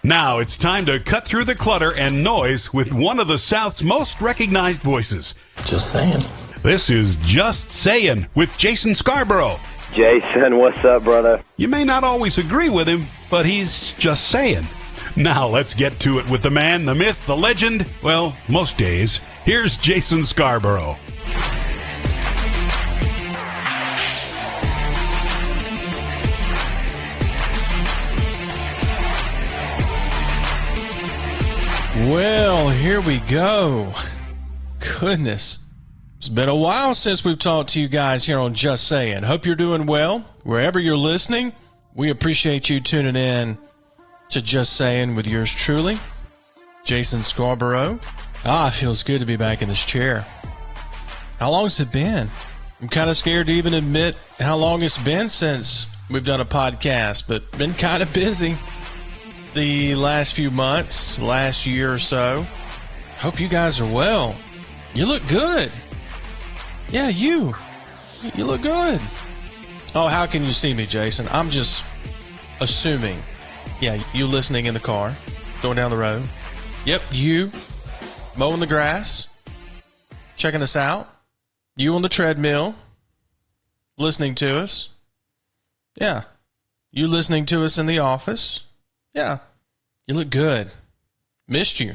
Now it's time to cut through the clutter and noise with one of the South's most recognized voices. Just saying. This is Just Sayin with Jason Scarborough. Jason, what's up, brother? You may not always agree with him, but he's just saying. Now let's get to it with the man, the myth, the legend. Well, most days. Here's Jason Scarborough. Well, here we go. Goodness. It's been a while since we've talked to you guys here on Just Saying. Hope you're doing well. Wherever you're listening, we appreciate you tuning in to Just Saying with yours truly, Jason Scarborough. It feels good to be back in this chair. How long has it been? I'm kind of scared to even admit how long it's been since we've done a podcast, but been kind of busy the last few months, last year or so. Hope you guys are well. You look good. Yeah, you look good. Oh, how can you see me, Jason? I'm just assuming. Yeah, you listening in the car, going down the road. Yep, you mowing the grass, checking us out. You on the treadmill, listening to us. Yeah, you listening to us in the office. Yeah, you look good. Missed you.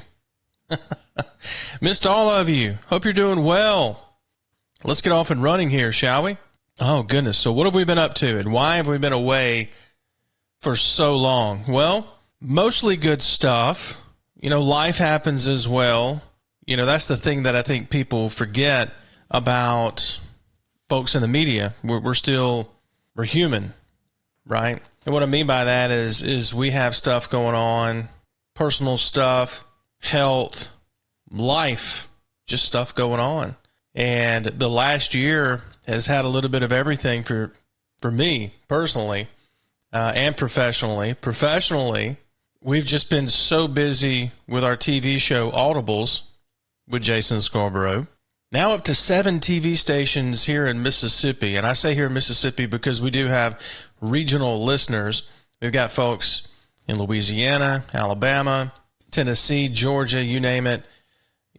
Missed all of you. Hope you're doing well. Let's get off and running here, shall we? Oh, goodness. So what have we been up to, and why have we been away for so long? Well, mostly good stuff. You know, life happens as well. You know, that's the thing that I think people forget about folks in the media. We're human, right? And what I mean by that is we have stuff going on, personal stuff, health, life, just stuff going on. And the last year has had a little bit of everything for me personally and professionally. Professionally, we've just been so busy with our TV show Audibles with Jason Scarborough. Now up to 7 TV stations here in Mississippi. And I say here in Mississippi because we do have regional listeners. We've got folks in Louisiana, Alabama, Tennessee, Georgia, you name it,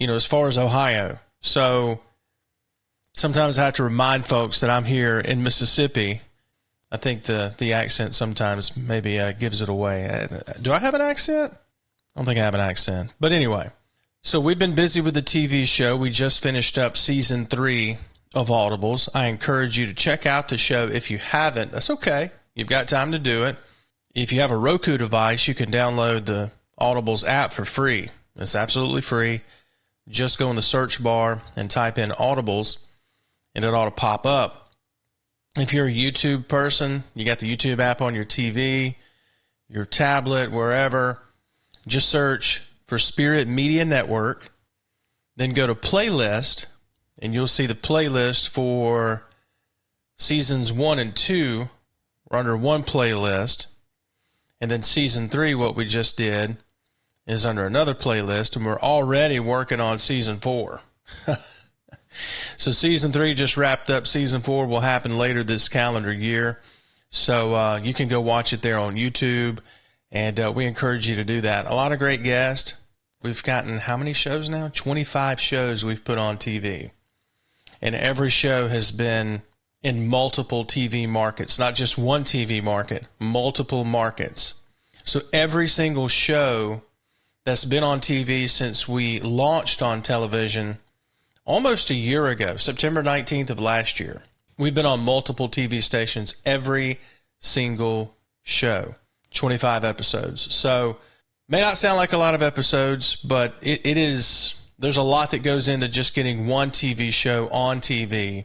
you know, as far as Ohio. So sometimes I have to remind folks that I'm here in Mississippi. I think the accent sometimes maybe gives it away. Do I have an accent? I don't think I have an accent. But anyway, so we've been busy with the TV show. We just finished up season 3 of Audibles. I encourage you to check out the show. If you haven't, that's okay. You've got time to do it. If you have a Roku device, you can download the Audibles app for free. It's absolutely free. Just go in the search bar and type in Audibles, and it ought to pop up. If you're a YouTube person, you got the YouTube app on your TV, your tablet, wherever, just search for Spirit Media Network, then go to playlist, and you'll see the playlist for seasons 1 and 2 are under one playlist, and then season 3, what we just did, is under another playlist, and we're already working on season 4. So season 3 just wrapped up. Season 4 will happen later this calendar year. So you can go watch it there on YouTube, and we encourage you to do that. A lot of great guests. We've gotten how many shows now? 25 shows we've put on TV. And every show has been in multiple TV markets, not just one TV market, multiple markets. So every single show that's been on TV since we launched on television almost a year ago, September 19th of last year, we've been on multiple TV stations, every single show, 25 episodes. So may not sound like a lot of episodes, but it is. There's a lot that goes into just getting one TV show on TV.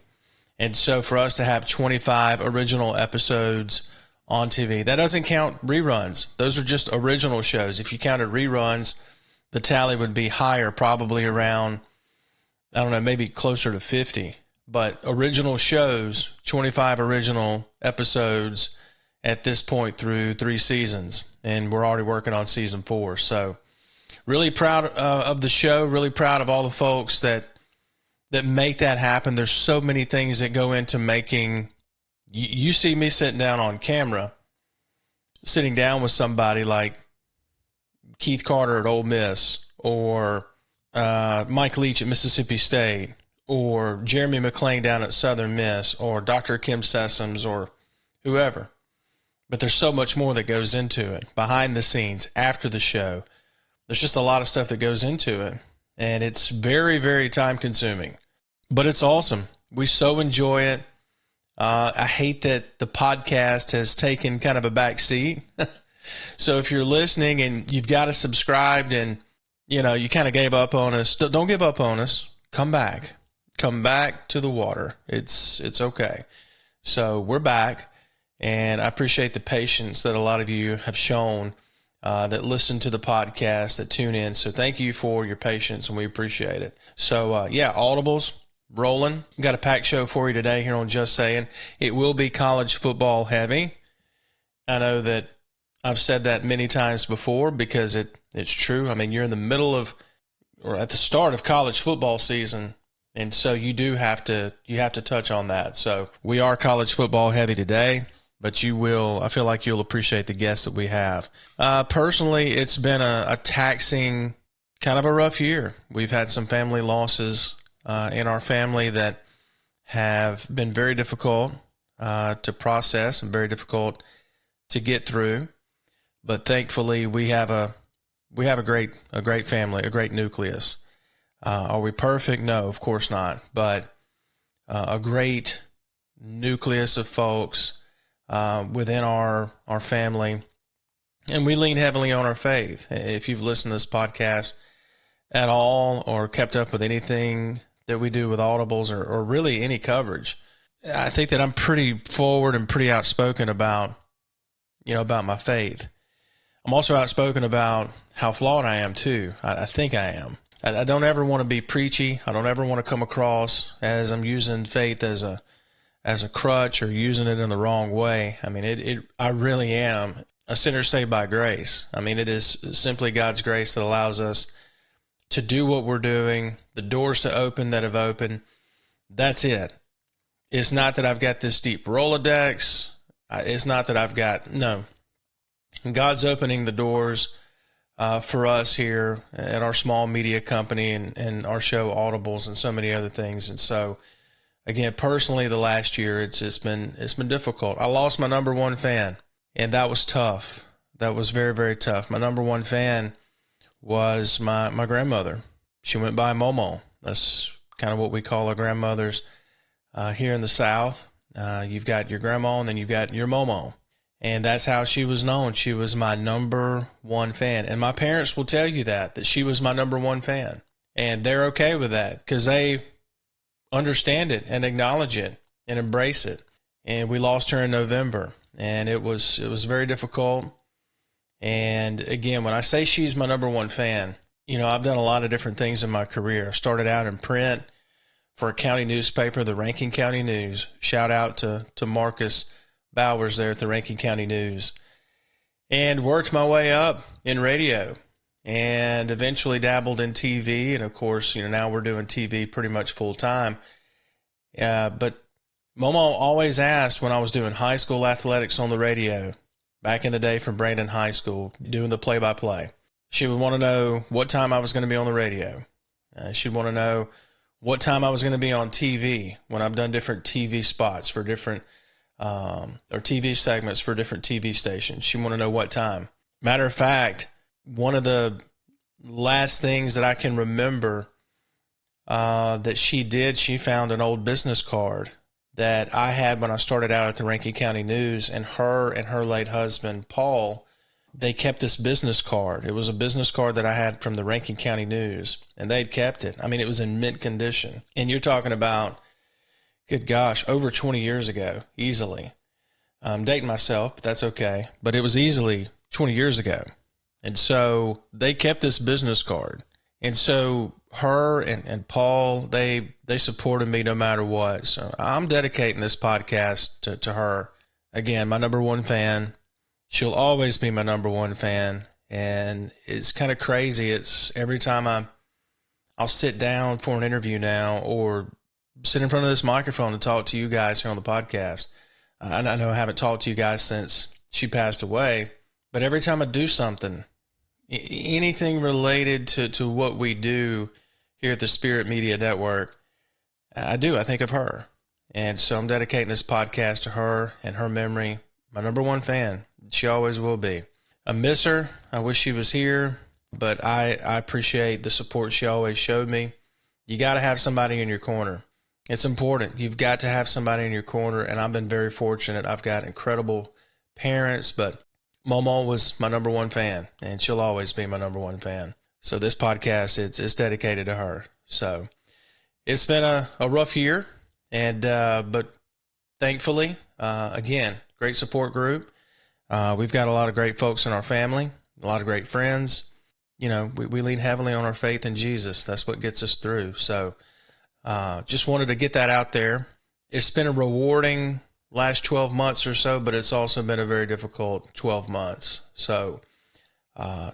And so for us to have 25 original episodes on TV, that doesn't count reruns. Those are just original shows. If you counted reruns, the tally would be higher, probably around, I don't know, maybe closer to 50. But original shows, 25 original episodes at this point through 3 seasons. And we're already working on season 4. So really proud of the show, really proud of all the folks that make that happen. There's so many things that go into making. You see me sitting down on camera, sitting down with somebody like Keith Carter at Ole Miss, or Mike Leach at Mississippi State, or Jeremy McClain down at Southern Miss, or Dr. Kim Sessoms, or whoever. But there's so much more that goes into it, behind the scenes, after the show. There's just a lot of stuff that goes into it, and it's very, very time-consuming. But it's awesome. We so enjoy it. I hate that the podcast has taken kind of a back seat. So if you're listening and you've got us subscribed and, you kind of gave up on us, don't give up on us. Come back. Come back to the water. It's okay. So we're back, and I appreciate the patience that a lot of you have shown that listen to the podcast, that tune in. So thank you for your patience, and we appreciate it. So, Audibles rolling. We've got a packed show for you today here on Just Saying. It will be college football heavy. I know that I've said that many times before because it's true. I mean, you're in the middle of, or at the start of college football season, and so you have to touch on that. So we are college football heavy today, but I feel like you'll appreciate the guests that we have. Personally, it's been a taxing, kind of a rough year. We've had some family losses in our family that have been very difficult to process and very difficult to get through. But thankfully, we have a great family, a great nucleus. Are we perfect? No, of course not. But a great nucleus of folks within our family, and we lean heavily on our faith. If you've listened to this podcast at all, or kept up with anything that we do with Audibles, or really any coverage, I think that I'm pretty forward and pretty outspoken about my faith. I'm also outspoken about how flawed I am too. I think I am. I don't ever want to be preachy. I don't ever want to come across as I'm using faith as a crutch or using it in the wrong way. I mean, I really am a sinner saved by grace. I mean, it is simply God's grace that allows us to do what we're doing, the doors to open that have opened. That's it. It's not that I've got this deep Rolodex. It's not that no. God's opening the doors for us here at our small media company and our show Audibles and so many other things. And so, again, personally, the last year, it's been difficult. I lost my number one fan, and that was tough. That was very, very tough. My number one fan was my grandmother. She went by Momo. That's kind of what we call our grandmothers here in the South. You've got your grandma, and then you've got your Momo. And that's how she was known. She was my number one fan. And my parents will tell you that she was my number one fan. And they're okay with that because they understand it and acknowledge it and embrace it. And we lost her in November, and it was very difficult. And again, when I say she's my number one fan, I've done a lot of different things in my career. I started out in print for a county newspaper, the Rankin County News. Shout out to Marcus Bowers there at the Rankin County News, and worked my way up in radio, and eventually dabbled in TV. And of course, now we're doing TV pretty much full time. But Momo always asked, when I was doing high school athletics on the radio back in the day from Brandon High School, doing the play-by-play, she would want to know what time I was going to be on the radio. She'd want to know what time I was going to be on TV when I've done different TV spots for different or TV segments for different TV stations. She wanted to know what time. Matter of fact, one of the last things that I can remember that she did, she found an old business card that I had when I started out at the Rankin County News, and her late husband, Paul, they kept this business card. It was a business card that I had from the Rankin County News, and they'd kept it. I mean, it was in mint condition. And you're talking about, good gosh, over 20 years ago, easily. I'm dating myself, but that's okay. But it was easily 20 years ago. And so they kept this business card. And so her and Paul, they supported me no matter what. So I'm dedicating this podcast to her. Again, my number one fan. She'll always be my number one fan. And it's kind of crazy. It's every time I'll sit down for an interview now, or sit in front of this microphone to talk to you guys here on the podcast. I know I haven't talked to you guys since she passed away, but every time I do something anything related to what we do here at the Spirit Media Network, I think of her. And so I'm dedicating this podcast to her and her memory. My number one fan. She always will be. I miss her. I wish she was here, but I appreciate the support she always showed me. You got to have somebody in your corner. It's important. You've got to have somebody in your corner, and I've been very fortunate. I've got incredible parents, but Mama was my number one fan, and she'll always be my number one fan. So this podcast, it's dedicated to her. So it's been a rough year, and but thankfully, again, great support group. We've got a lot of great folks in our family, a lot of great friends. You know, we lean heavily on our faith in Jesus. That's what gets us through. So just wanted to get that out there. It's been a rewarding last 12 months or so, but it's also been a very difficult 12 months. So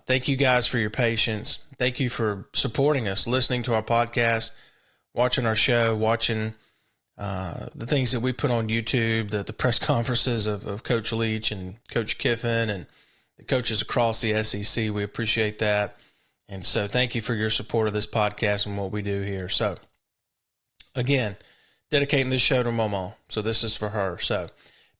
thank you guys for your patience. Thank you for supporting us, listening to our podcast, watching our show, watching the things that we put on YouTube, the press conferences of Coach Leach and Coach Kiffin and the coaches across the SEC. We appreciate that. And so thank you for your support of this podcast and what we do here. So again, dedicating this show to Mama. So this is for her. So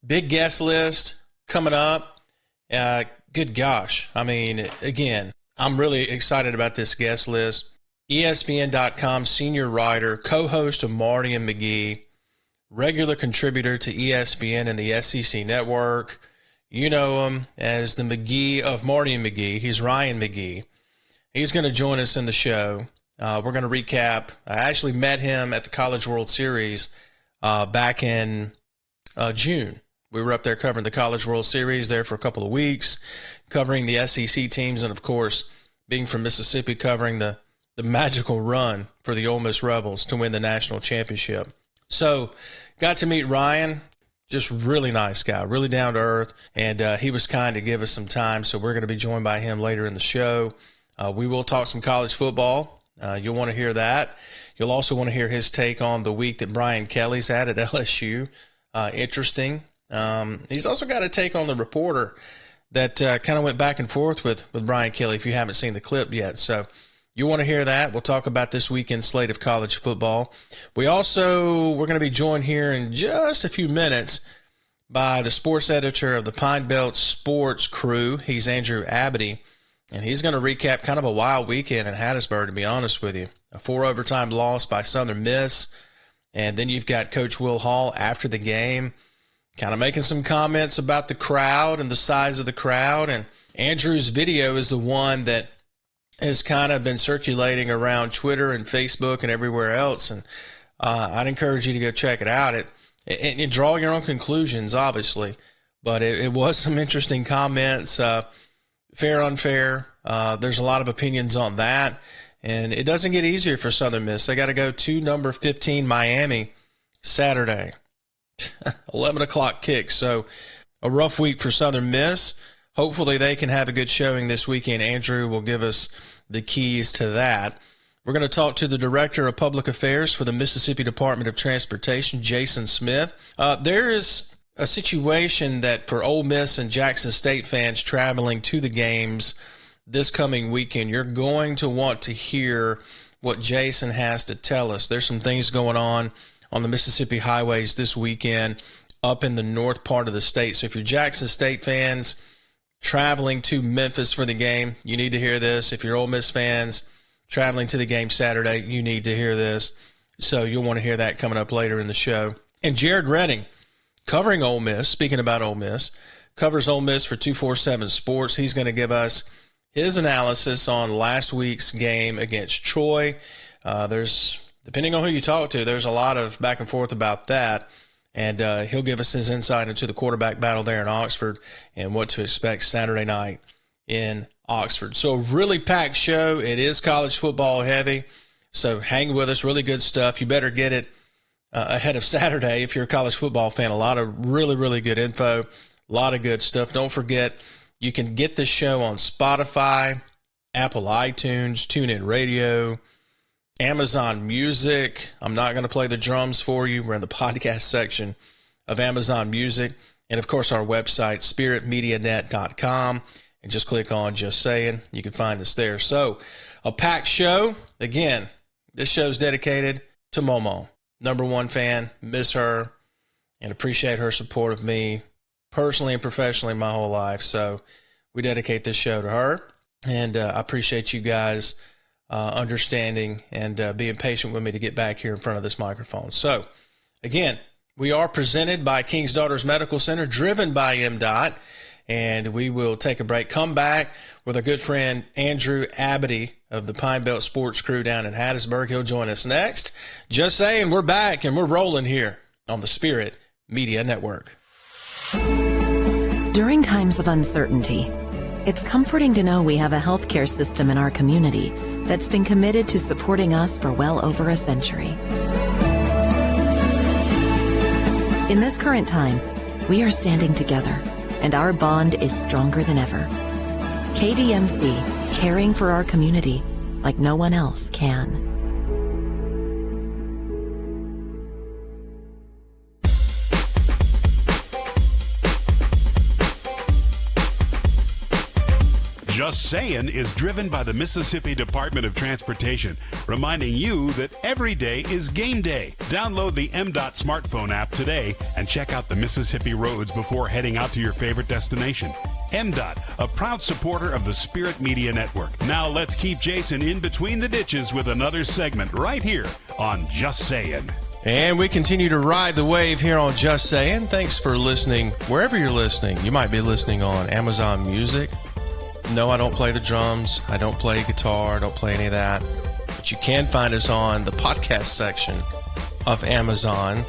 big guest list coming up. Good gosh. I mean, again, I'm really excited about this guest list. ESPN.com senior writer, co-host of Marty and McGee, regular contributor to ESPN and the SEC Network. You know him as the McGee of Marty and McGee. He's Ryan McGee. He's going to join us in the show. We're going to recap. I actually met him at the College World Series back in June. We were up there covering the College World Series there for a couple of weeks, covering the SEC teams, and, of course, being from Mississippi, covering the magical run for the Ole Miss Rebels to win the national championship. So got to meet Ryan. Just really nice guy, really down to earth, and he was kind to give us some time, so we're going to be joined by him later in the show. We will talk some college football. You'll want to hear that. You'll also want to hear his take on the week that Brian Kelly's had at LSU. Interesting. He's also got a take on the reporter that kind of went back and forth with Brian Kelly, if you haven't seen the clip yet. So you want to hear that. We'll talk about this weekend's slate of college football. We're going to be joined here in just a few minutes by the sports editor of the Pine Belt Sports Crew. He's Andrew Abadie, and he's going to recap kind of a wild weekend in Hattiesburg, to be honest with you. A 4-overtime loss by Southern Miss, and then you've got Coach Will Hall after the game kind of making some comments about the crowd and the size of the crowd. And Andrew's video is the one that has kind of been circulating around Twitter and Facebook and everywhere else. And I'd encourage you to go check it out. And draw your own conclusions, obviously. But it was some interesting comments, fair, unfair. There's a lot of opinions on that. And it doesn't get easier for Southern Miss. They got to go to number 15 Miami Saturday, 11 o'clock kick. So a rough week for Southern Miss. Hopefully they can have a good showing this weekend. Andrew will give us the keys to that. We're going to talk to the Director of Public Affairs for the Mississippi Department of Transportation, Jason Smith. There is a situation that for Ole Miss and Jackson State fans traveling to the games this coming weekend, you're going to want to hear what Jason has to tell us. There's some things going on the Mississippi highways this weekend up in the north part of the state. So if you're Jackson State fans traveling to Memphis for the game, you need to hear this. If you're Ole Miss fans traveling to the game Saturday, you need to hear this. So you'll want to hear that coming up later in the show. And Jared Redding, covering Ole Miss, speaking about Ole Miss, covers Ole Miss for 247 Sports. He's going to give us his analysis on last week's game against Troy. Depending on who you talk to, there's a lot of back and forth about that. And he'll give us his insight into the quarterback battle there in Oxford and what to expect Saturday night in Oxford. So really packed show. It is college football heavy. So hang with us. Really good stuff. You better get it ahead of Saturday if you're a college football fan. A lot of really, really good info. A lot of good stuff. Don't forget, you can get this show on Spotify, Apple iTunes, TuneIn Radio, Amazon Music. I'm not going to play the drums for you. We're in the podcast section of Amazon Music. And, of course, our website, spiritmedianet.com. and just click on Just Saying. You can find us there. So, a packed show. Again, this show's dedicated to Momo. Number one fan, miss her, and appreciate her support of me personally and professionally my whole life. So, we dedicate this show to her, and I appreciate you guys understanding and being patient with me to get back here in front of this microphone. So, again, we are presented by King's Daughters Medical Center, driven by MDOT. And we will take a break, come back with our good friend Andrew Abadie of the Pine Belt Sports Crew down in Hattiesburg. He'll join us next. Just saying, we're back and we're rolling here on the Spirit Media Network. During times of uncertainty, it's comforting to know we have a healthcare system in our community that's been committed to supporting us for well over a century. In this current time, we are standing together, and our bond is stronger than ever. KDMC, caring for our community like no one else can. Just Saying is driven by the Mississippi Department of Transportation, reminding you that every day is game day. Download the MDOT smartphone app today and check out the Mississippi roads before heading out to your favorite destination. MDOT, a proud supporter of the Spirit Media Network. Now let's keep Jason in between the ditches with another segment right here on Just Saying. And we continue to ride the wave here on Just Saying. Thanks for listening wherever you're listening. You might be listening on Amazon Music. No, I don't play the drums. I don't play guitar. I don't play any of that. But you can find us on the podcast section of Amazon,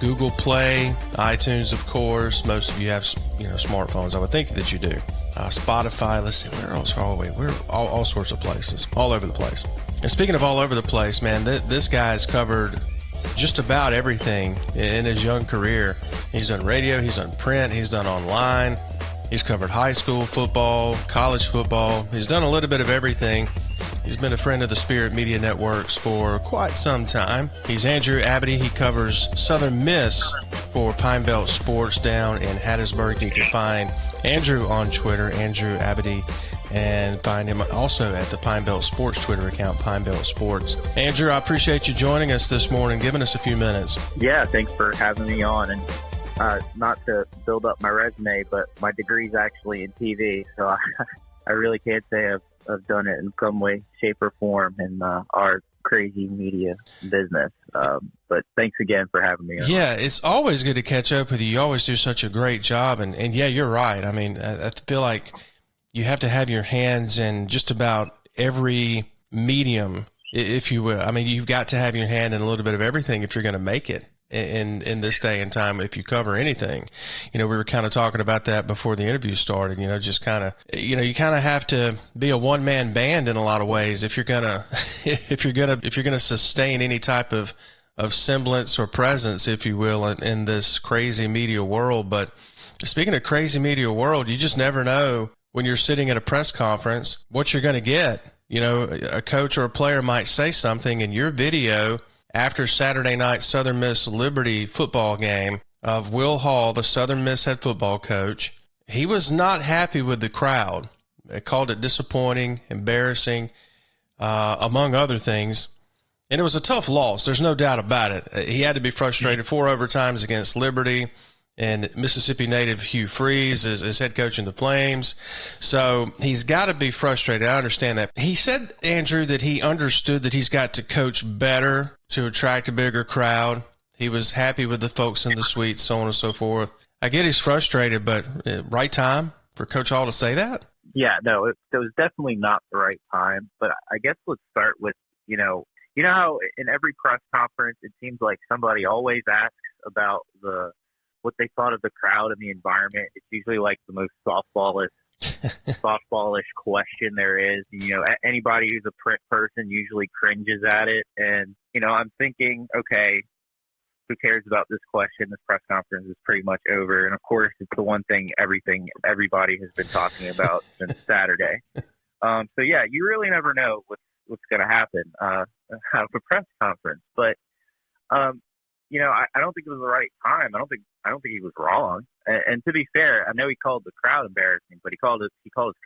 Google Play, iTunes, of course. Most of you have, smartphones. I would think that you do. Spotify. Let's see, where else are we? We're all sorts of places, all over the place. And speaking of all over the place, man, this guy's covered just about everything in his young career. He's done radio. He's done print. He's done online. He's covered high school football, college football. He's done a little bit of everything. He's been a friend of the Spirit Media Networks for quite some time. He's Andrew Abadie. He covers Southern Miss for Pine Belt Sports down in Hattiesburg. You can find Andrew on Twitter, Andrew Abadie, and find him also at the Pine Belt Sports Twitter account, Pine Belt Sports. Andrew, I appreciate you joining us this morning, giving us a few minutes. Yeah, thanks for having me on. And not to build up my resume, but my degree's actually in TV, so I really can't say I've done it in some way, shape, or form in our crazy media business. But thanks again for having me on. Yeah, it's always good to catch up with you. You always do such a great job. And yeah, you're right. I mean, I feel like you have to have your hands in just about every medium, if you will. I mean, you've got to have your hand in a little bit of everything if you're going to make it in this day and time, if you cover anything. We were kind of talking about that before the interview started, just kind of, you kind of have to be a one-man band in a lot of ways if you're gonna sustain any type of semblance or presence, if you will, in this crazy media world. But speaking of crazy media world, you just never know when you're sitting at a press conference what you're going to get. A coach or a player might say something in your video after Saturday night Southern Miss Liberty football game of Will Hall, the Southern Miss head football coach. He was not happy with the crowd. They called it disappointing, embarrassing, among other things. And it was a tough loss. There's no doubt about it. He had to be frustrated. 4 overtimes against Liberty. And Mississippi native Hugh Freeze is head coach in the Flames. So he's got to be frustrated. I understand that. He said, Andrew, that he understood that he's got to coach better to attract a bigger crowd. He was happy with the folks in the suite, so on and so forth. I get he's frustrated, but right time for Coach Hall to say that? Yeah, no, it was definitely not the right time. But I guess let's start with, you know how in every press conference it seems like somebody always asks about what they thought of the crowd and the environment. It's usually like the most softballish question there is. Anybody who's a print person usually cringes at it. And, I'm thinking, okay, who cares about this question? This press conference is pretty much over. And of course, it's the one thing everybody has been talking about since Saturday. So yeah, you really never know what's going to happen out of a press conference. But I don't think it was the right time. I don't think he was wrong. And to be fair, I know he called the crowd embarrassing, but he called his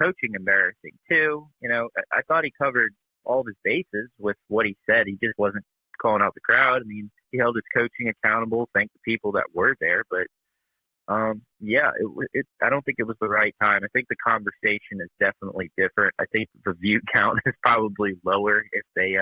coaching embarrassing too. I thought he covered all of his bases with what he said. He just wasn't calling out the crowd. I mean, he held his coaching accountable, thanked the people that were there, but I don't think it was the right time. I think the conversation is definitely different. I think the view count is probably lower if they,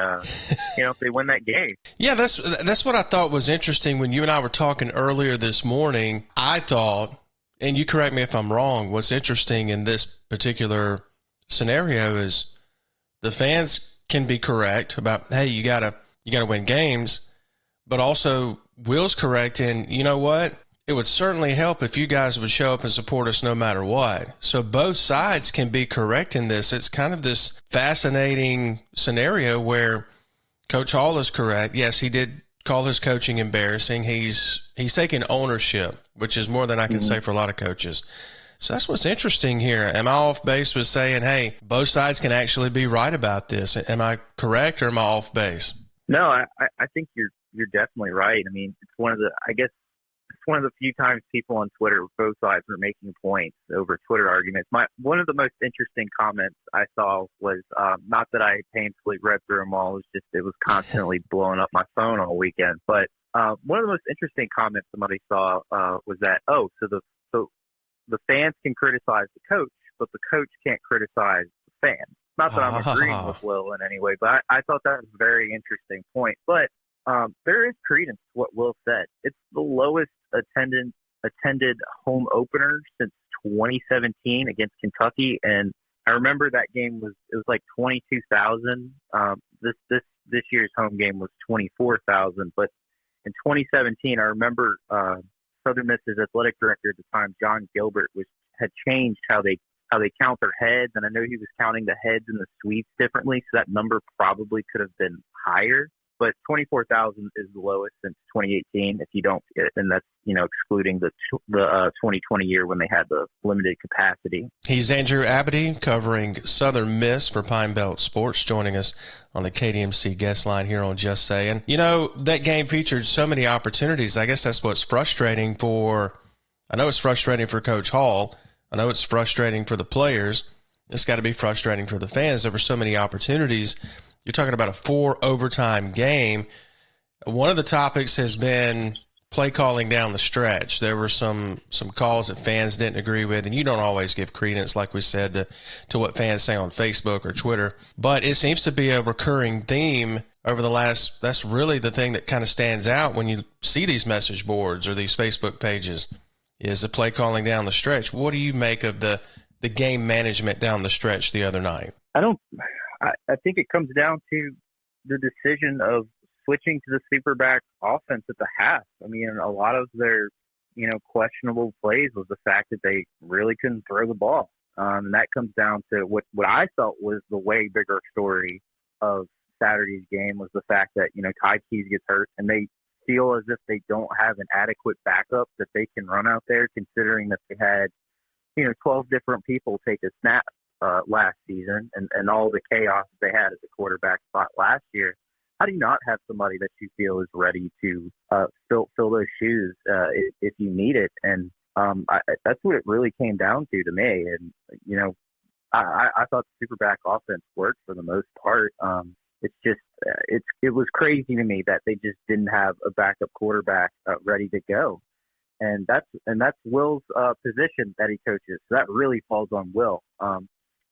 if they win that game. Yeah, that's what I thought was interesting when you and I were talking earlier this morning. I thought, and you correct me if I'm wrong, what's interesting in this particular scenario is the fans can be correct about, hey, you gotta win games, but also Will's correct in, you know what? It would certainly help if you guys would show up and support us no matter what. So both sides can be correct in this. It's kind of this fascinating scenario where Coach Hall is correct. Yes, he did call his coaching embarrassing. He's taking ownership, which is more than I can say for a lot of coaches. So that's what's interesting here. Am I off base with saying, hey, both sides can actually be right about this? Am I correct or am I off base? No, I think you're definitely right. I mean, it's one of the few times people on Twitter, both sides, were making points over Twitter arguments. One of the most interesting comments I saw was, not that I painfully read through them all, it was constantly blowing up my phone all weekend. But one of the most interesting comments somebody saw was that, so the fans can criticize the coach, but the coach can't criticize the fans. Not that I'm agreeing with Will in any way, but I thought that was a very interesting point. But there is credence to what Will said. It's the lowest attended home opener since 2017 against Kentucky, and I remember that game was like 22,000. This year's home game was 24,000, but in 2017, I remember Southern Miss's athletic director at the time, John Gilbert, had changed how they count their heads, and I know he was counting the heads and the suites differently, so that number probably could have been higher. But 24,000 is the lowest since 2018. If you don't, and that's excluding the 2020 year when they had the limited capacity. He's Andrew Abadie covering Southern Miss for Pine Belt Sports, joining us on the KDMC guest line here on Just Saying. That game featured so many opportunities. I guess that's what's frustrating I know it's frustrating for Coach Hall. I know it's frustrating for the players. It's got to be frustrating for the fans. There were so many opportunities. You're talking about a 4 overtime game. One of the topics has been play calling down the stretch. There were some calls that fans didn't agree with, and you don't always give credence, like we said, to what fans say on Facebook or Twitter. But it seems to be a recurring theme over the last – that's really the thing that kind of stands out when you see these message boards or these Facebook pages, is the play calling down the stretch. What do you make of the game management down the stretch the other night? I think it comes down to the decision of switching to the superback offense at the half. I mean, a lot of their, questionable plays was the fact that they really couldn't throw the ball. And that comes down to what I felt was the way bigger story of Saturday's game was the fact that, Ty Keys gets hurt and they feel as if they don't have an adequate backup that they can run out there, considering that they had, 12 different people take a snap last season and all the chaos they had at the quarterback spot last year. How do you not have somebody that you feel is ready to fill those shoes if you need it? And that's what it really came down to me. And, I thought the superback offense worked for the most part. It's just it was crazy to me that they just didn't have a backup quarterback ready to go. And that's Will's position that he coaches. So that really falls on Will.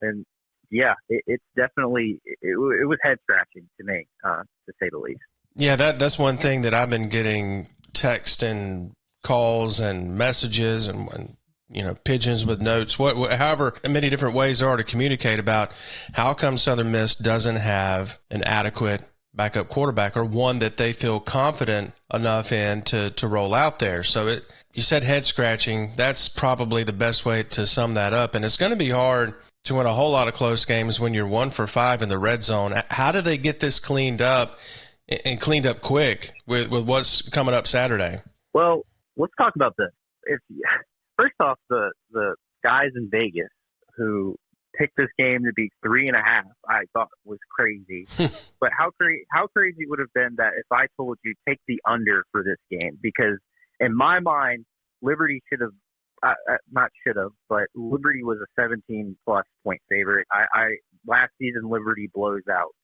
And yeah, it's definitely it was head scratching to me, to say the least. Yeah, that's one thing that I've been getting text and calls and messages and pigeons with notes, however many different ways there are to communicate about how come Southern Miss doesn't have an adequate backup quarterback or one that they feel confident enough in to roll out there. So you said head scratching. That's probably the best way to sum that up. And it's going to be hard to win a whole lot of close games when you're 1 for 5 in the red zone. How do they get this cleaned up and cleaned up quick with what's coming up Saturday? Well, let's talk about this. First off, the guys in Vegas who picked this game to be 3.5, I thought was crazy. But how crazy would have been that if I told you take the under for this game? Because in my mind, Liberty should have, not should have, but Liberty was a 17-plus point favorite. Last season, Liberty blows out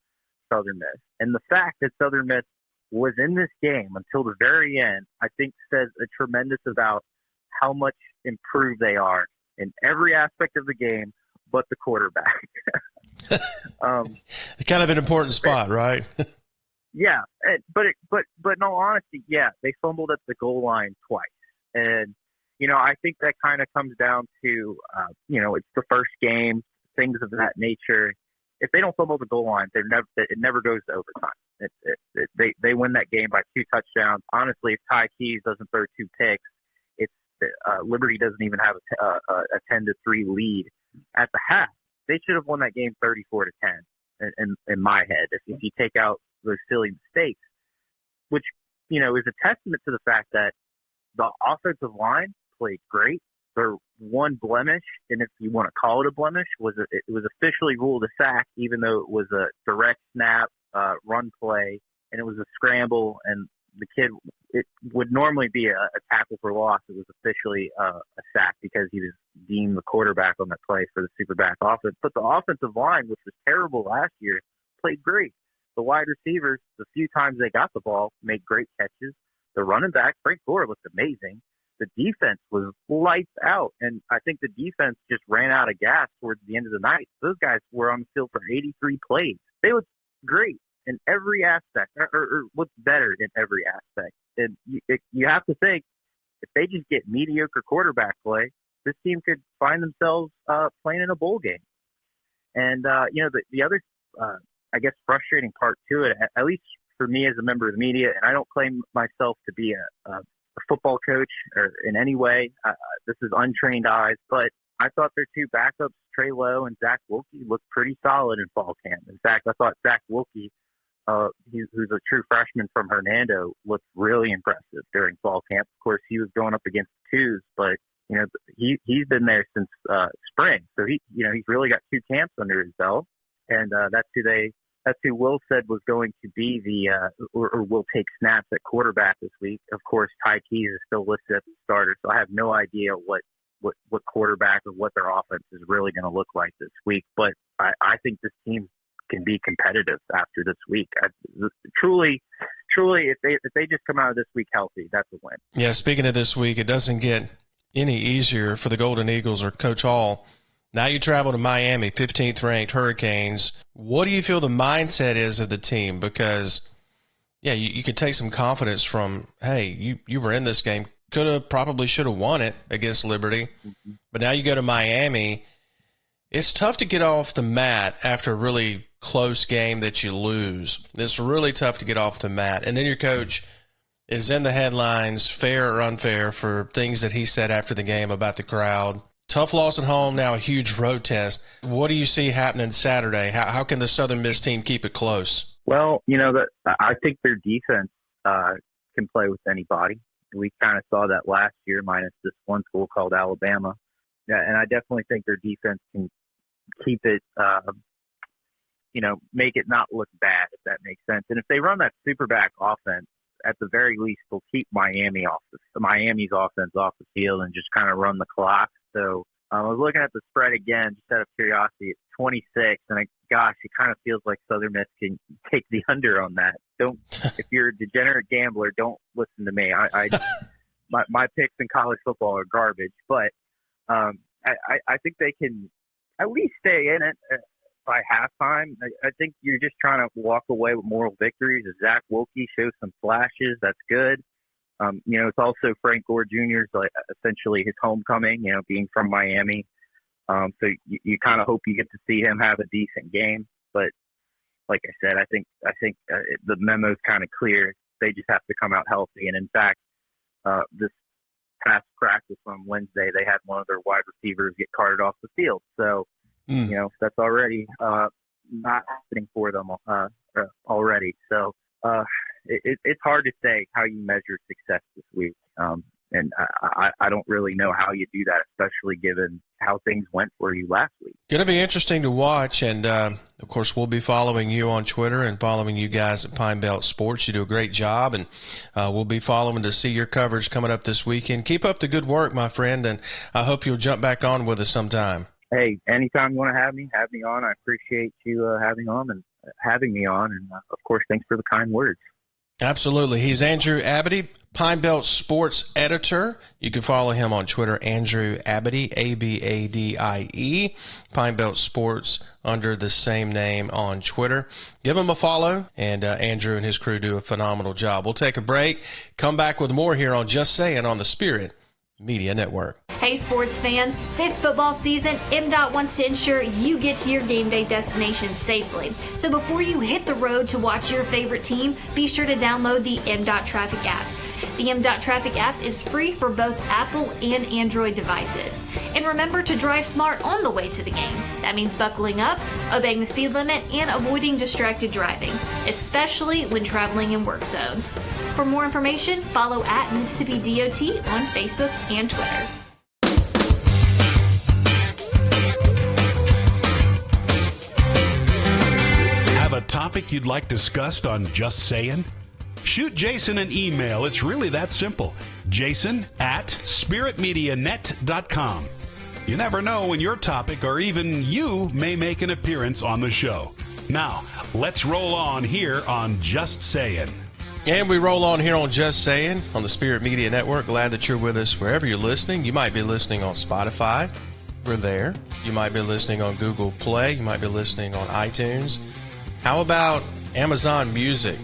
Southern Miss. And the fact that Southern Miss was in this game until the very end, I think says a tremendous about how much improved they are in every aspect of the game but the quarterback. Kind of an important spot, right? Yeah, but in all honesty, yeah, they fumbled at the goal line twice. And, I think that kind of comes down to, it's the first game, things of that nature. If they don't fumble the goal line, it never goes to overtime. They win that game by 2 touchdowns. Honestly, if Ty Keys doesn't throw 2 picks, Liberty doesn't even have a 10-3 lead at the half. They should have won that game 34-10 in my head. If you take out those silly mistakes, which is a testament to the fact that the offensive line played great. Their one blemish, and if you want to call it a blemish, it was officially ruled a sack, even though it was a direct snap, run play, and it was a scramble. And the kid, it would normally be a tackle for loss. It was officially a sack because he was deemed the quarterback on that play for the Superback offense. But the offensive line, which was terrible last year, played great. The wide receivers, the few times they got the ball, made great catches. The running back, Frank Gore, looked amazing. The defense was lights out, and I think the defense just ran out of gas towards the end of the night. Those guys were on the field for 83 plays. They looked great in every aspect, or looked better in every aspect. And you have to think, if they just get mediocre quarterback play, this team could find themselves playing in a bowl game. And, the other, I guess, frustrating part to it, at least for me as a member of the media, and I don't claim myself to be a football coach or in any way. This is untrained eyes, but I thought their 2 backups, Trey Lowe and Zach Wilkie, looked pretty solid in fall camp. In fact, I thought Zach Wilkie, who's a true freshman from Hernando, looked really impressive during fall camp. Of course, he was going up against 2s, but he's been there since spring, so he's really got 2 camps under his belt, and that's who Will said was going to be or will take snaps at quarterback this week. Of course, Ty Keys is still listed as the starter, so I have no idea what quarterback or what their offense is really going to look like this week. But I think this team can be competitive after this week. Truly, if they just come out of this week healthy, that's a win. Yeah, speaking of this week, it doesn't get any easier for the Golden Eagles or Coach Hall. Now you travel to Miami, 15th ranked Hurricanes. What do you feel the mindset is of the team? Because, yeah, you could take some confidence from, hey, you were in this game, probably should have won it against Liberty. Mm-hmm. But now you go to Miami. It's tough to get off the mat after a really close game that you lose. It's really tough to get off the mat. And then your coach is in the headlines, fair or unfair, for things that he said after the game about the crowd. Tough loss at home, now a huge road test. What do you see happening Saturday? How can the Southern Miss team keep it close? Well, I think their defense can play with anybody. We kind of saw that last year, minus this one school called Alabama. Yeah, and I definitely think their defense can keep it, make it not look bad, if that makes sense. And if they run that Superback offense, at the very least, they'll keep Miami's offense off the field and just kind of run the clock. So I was looking at the spread again, just out of curiosity. It's 26, and it kind of feels like Southern Miss can take the under on that. If you're a degenerate gambler, don't listen to me. My picks in college football are garbage, but I think they can at least stay in it by halftime. I think you're just trying to walk away with moral victories. As Zach Wilkie shows some flashes, that's good. It's also Frank Gore Jr.'s essentially his homecoming, being from Miami. So you kind of hope you get to see him have a decent game. But like I said, I think the memo's kind of clear. They just have to come out healthy. And in fact, this past practice on Wednesday, they had one of their wide receivers get carted off the field. So, that's already not happening for them already. So it's hard to say how you measure success this week. And I don't really know how you do that, especially given how things went for you last week. Going to be interesting to watch, and of course we'll be following you on Twitter and following you guys at Pine Belt Sports. You do a great job, and we'll be following to see your coverage coming up this weekend. Keep up the good work, my friend, and I hope you'll jump back on with us sometime. Hey, anytime you want to have me on. I appreciate you having me on, and of course, thanks for the kind words. Absolutely. He's Andrew Abadie, Pine Belt Sports Editor. You can follow him on Twitter, Andrew Abadie, Abadie, Pine Belt Sports under the same name on Twitter. Give him a follow, and Andrew and his crew do a phenomenal job. We'll take a break, come back with more here on Just Sayin' on the Spirit Media Network. Hey sports fans, this football season, MDOT wants to ensure you get to your game day destination safely. So before you hit the road to watch your favorite team, be sure to download the MDOT Traffic app. The MDOT Traffic app is free for both Apple and Android devices. And remember to drive smart on the way to the game. That means buckling up, obeying the speed limit, and avoiding distracted driving, especially when traveling in work zones. For more information, follow at Mississippi DOT on Facebook and Twitter. Have a topic you'd like discussed on Just Sayin'? Shoot Jason an email. It's really that simple. Jason@spiritmedianet.com. You never know when your topic or even you may make an appearance on the show. Now, let's roll on here on Just Sayin'. And we roll on here on Just Sayin' on the Spirit Media Network. Glad that you're with us wherever you're listening. You might be listening on Spotify. We're there. You might be listening on Google Play. You might be listening on iTunes. How about Amazon Music?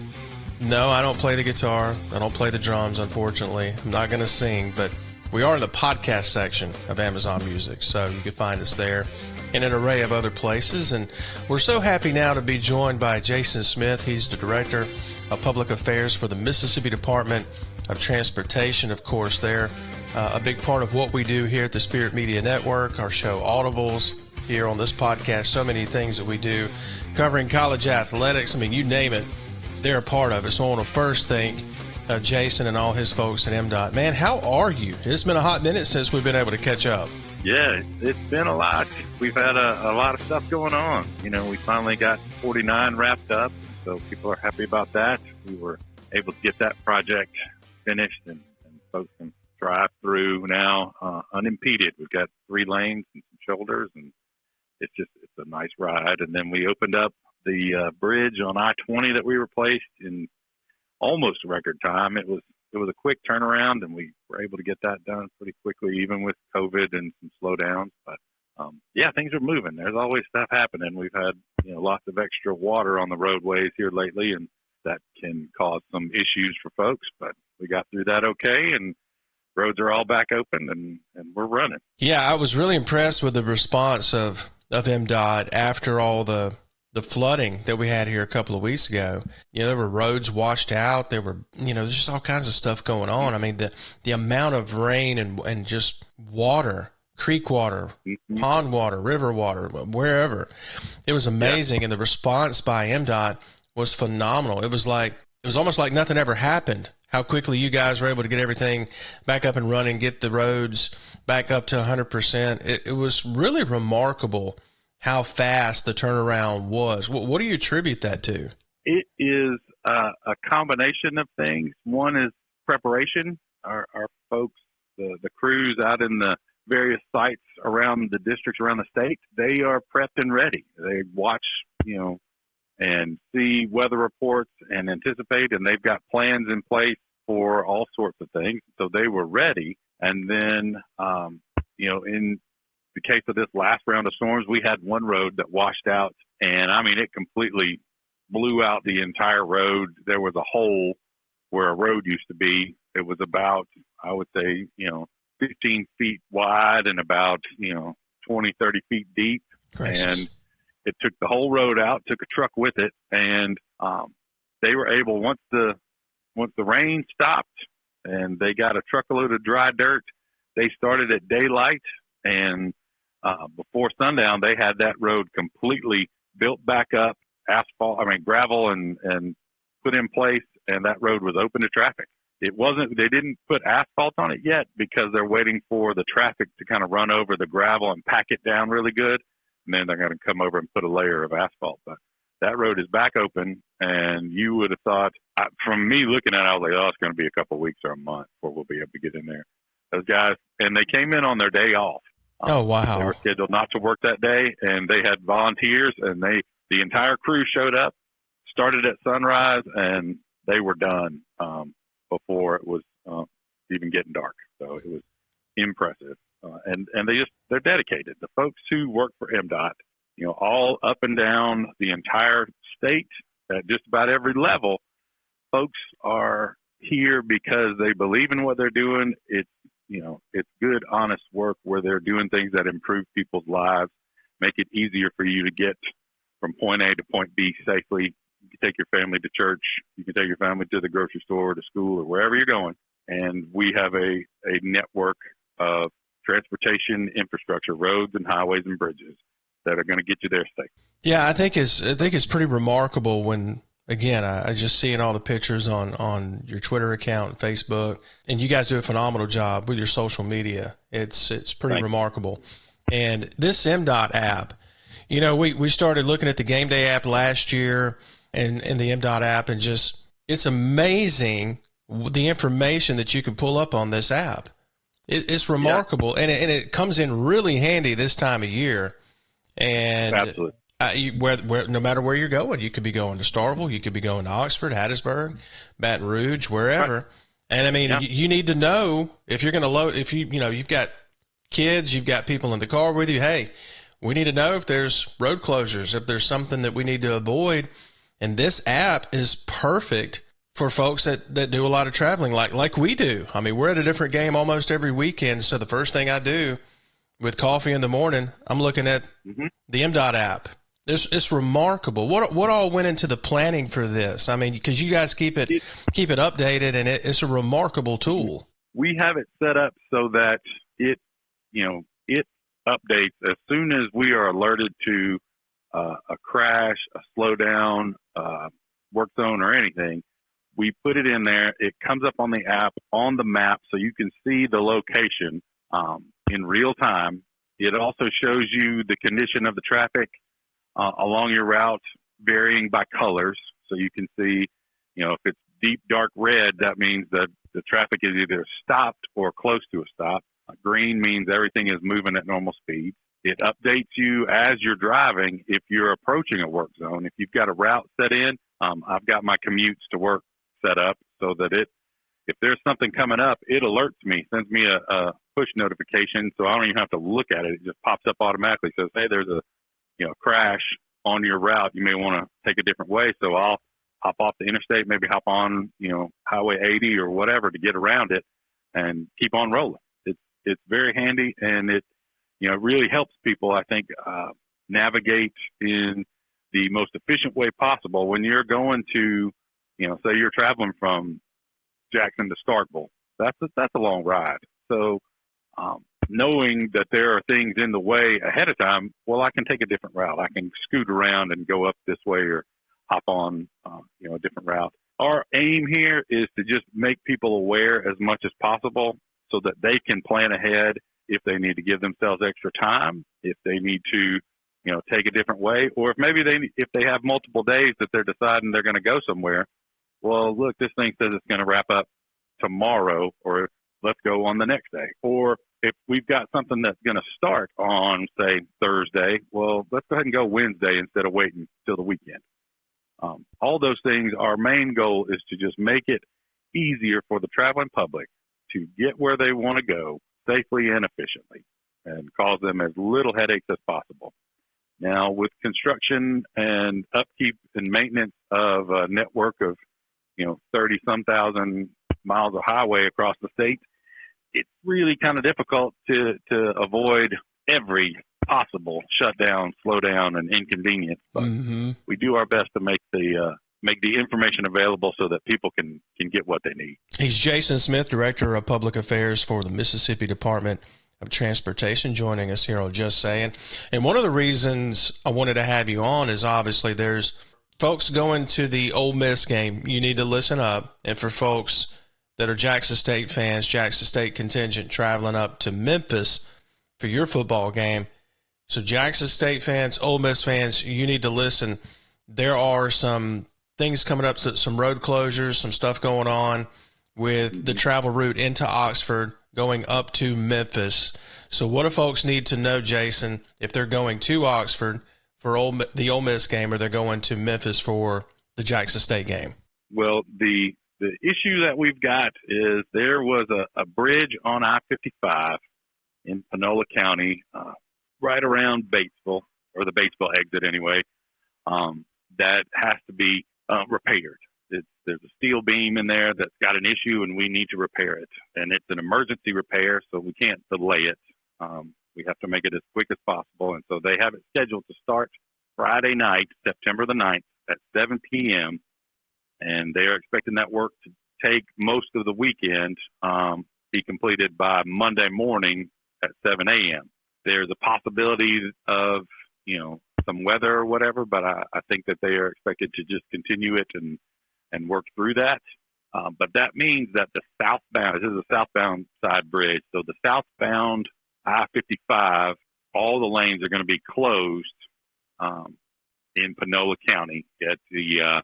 No, I don't play the guitar. I don't play the drums, unfortunately. I'm not going to sing, but we are in the podcast section of Amazon Music, so you can find us there in an array of other places. And we're so happy now to be joined by Jason Smith. He's the Director of Public Affairs for the Mississippi Department of Transportation. Of course, they're a big part of what we do here at the Spirit Media Network, our show Audibles here on this podcast, so many things that we do covering college athletics. I mean, you name it, they're a part of it. So I want to first thank Jason and all his folks at MDOT. Man, how are you? It's been a hot minute since we've been able to catch up. Yeah, it's been a lot. We've had a lot of stuff going on. You know, we finally got 49 wrapped up, so people are happy about that. We were able to get that project finished, and folks can drive through now unimpeded. We've got 3 lanes and some shoulders, and it's a nice ride. And then we opened up the bridge on I-20 that we replaced in almost record time. It was a quick turnaround, and we were able to get that done pretty quickly, even with COVID and some slowdowns. But yeah, things are moving. There's always stuff happening. We've had lots of extra water on the roadways here lately, and that can cause some issues for folks. But we got through that okay, and roads are all back open, and we're running. Yeah, I was really impressed with the response of MDOT after all the flooding that we had here a couple of weeks ago. There were roads washed out. There were, there's just all kinds of stuff going on. I mean, the amount of rain and just water, creek water, pond water, river water, wherever. It was amazing. Yeah. And the response by MDOT was phenomenal. It was almost like nothing ever happened. How quickly you guys were able to get everything back up and running, get the roads back up to 100%. It was really remarkable how fast the turnaround was. What do you attribute that to? It is a combination of things. One is preparation. Our folks, the crews out in the various sites around the districts around the state, they are prepped and ready. They watch, and see weather reports and anticipate, and they've got plans in place for all sorts of things. So they were ready. And then, in the case of this last round of storms, we had one road that washed out, and I mean, it completely blew out the entire road. There was a hole where a road used to be. It was about, I would say, 15 feet wide and about, 20, 30 feet deep. Gracious. And it took the whole road out, took a truck with it. And they were able, once the rain stopped and they got a truckload of dry dirt, they started at daylight, and before sundown, they had that road completely built back up, gravel and put in place, and that road was open to traffic. They didn't put asphalt on it yet because they're waiting for the traffic to kind of run over the gravel and pack it down really good. And then they're going to come over and put a layer of asphalt. But that road is back open, and you would have thought, from me looking at it, I was like, oh, it's going to be a couple of weeks or a month before we'll be able to get in there. Those guys, and they came in on their day off. Oh, wow. They were scheduled not to work that day, and they had volunteers, and the entire crew showed up, started at sunrise, and they were done before it was even getting dark. So it was impressive. And they're dedicated. The folks who work for MDOT, all up and down the entire state at just about every level, folks are here because they believe in what they're doing. It's good, honest work where they're doing things that improve people's lives, make it easier for you to get from point A to point B safely. You can take your family to church. You can take your family to the grocery store, to school, or wherever you're going. And we have a network of transportation infrastructure, roads and highways and bridges that are going to get you there safe. Yeah, I think it's pretty remarkable when, again, I just seeing all the pictures on your Twitter account, Facebook, and you guys do a phenomenal job with your social media. It's pretty remarkable. And this MDOT app, we started looking at the Game Day app last year and the MDOT app, and just, it's amazing the information that you can pull up on this app. It's remarkable, and it comes in really handy this time of year. And absolutely. Where no matter where you're going, you could be going to Starkville, you could be going to Oxford, Hattiesburg, Baton Rouge, wherever. Right. And I mean, you need to know if you're going to load. If you've got kids, you've got people in the car with you. Hey, we need to know if there's road closures, if there's something that we need to avoid. And this app is perfect for folks that do a lot of traveling, like we do. I mean, we're at a different game almost every weekend. So the first thing I do with coffee in the morning, I'm looking at the MDOT app. It's remarkable. What all went into the planning for this? I mean, because you guys keep it updated, and it's a remarkable tool. We have it set up so that it updates as soon as we are alerted to a crash, a slowdown, work zone, or anything. We put it in there. It comes up on the app, on the map, so you can see the location in real time. It also shows you the condition of the traffic along your route, varying by colors. So you can see, if it's deep, dark red, that means that the traffic is either stopped or close to a stop. Green means everything is moving at normal speed. It updates you as you're driving if you're approaching a work zone. If you've got a route set in, I've got my commutes to work set up so that if there's something coming up, it alerts me, sends me a push notification, so I don't even have to look at it. It just pops up automatically. Says, hey, there's a crash on your route. You may want to take a different way. So I'll hop off the interstate, maybe hop on Highway 80 or whatever to get around it and keep on rolling. It's very handy, and it really helps people, I think, navigate in the most efficient way possible when you're going to say you're traveling from Jackson to Starkville. That's a long ride. So knowing that there are things in the way ahead of time, well, I can take a different route. I can scoot around and go up this way or hop on a different route. Our aim here is to just make people aware as much as possible so that they can plan ahead if they need to give themselves extra time, if they need to take a different way, or if they have multiple days that they're deciding they're going to go somewhere. Well, look, this thing says it's going to wrap up tomorrow, or let's go on the next day. Or if we've got something that's going to start on, say, Thursday, well, let's go ahead and go Wednesday instead of waiting till the weekend. All those things, our main goal is to just make it easier for the traveling public to get where they want to go safely and efficiently and cause them as little headaches as possible. Now, with construction and upkeep and maintenance of a network of 30-some thousand miles of highway across the state, it's really kind of difficult to avoid every possible shutdown, slowdown, and inconvenience. But we do our best to make the information available so that people can get what they need. He's Jason Smith, Director of Public Affairs for the Mississippi Department of Transportation, joining us here on Just Saying. And one of the reasons I wanted to have you on is obviously there's folks going to the Ole Miss game. You need to listen up. And for folks that are Jackson State fans, Jackson State contingent traveling up to Memphis for your football game. So Jackson State fans, Ole Miss fans, you need to listen. There are some things coming up, some road closures, some stuff going on with the travel route into Oxford going up to Memphis. So what do folks need to know, Jason, if they're going to Oxford for the Ole Miss game, or they're going to Memphis for the Jackson State game? Well, the issue that we've got is there was a bridge on I-55 in Panola County, right around Batesville, or the Batesville exit anyway, that has to be repaired. There's a steel beam in there that's got an issue, and we need to repair it. And it's an emergency repair, so we can't delay it. We have to make it as quick as possible. And so they have it scheduled to start Friday night, September the 9th at 7 p.m. And they are expecting that work to take most of the weekend, be completed by Monday morning at 7 a.m. There's a possibility of, some weather or whatever, but I think that they are expected to just continue it and work through that. But that means that the southbound, this is a southbound side bridge, so the southbound I-55, all the lanes are going to be closed in Panola County at going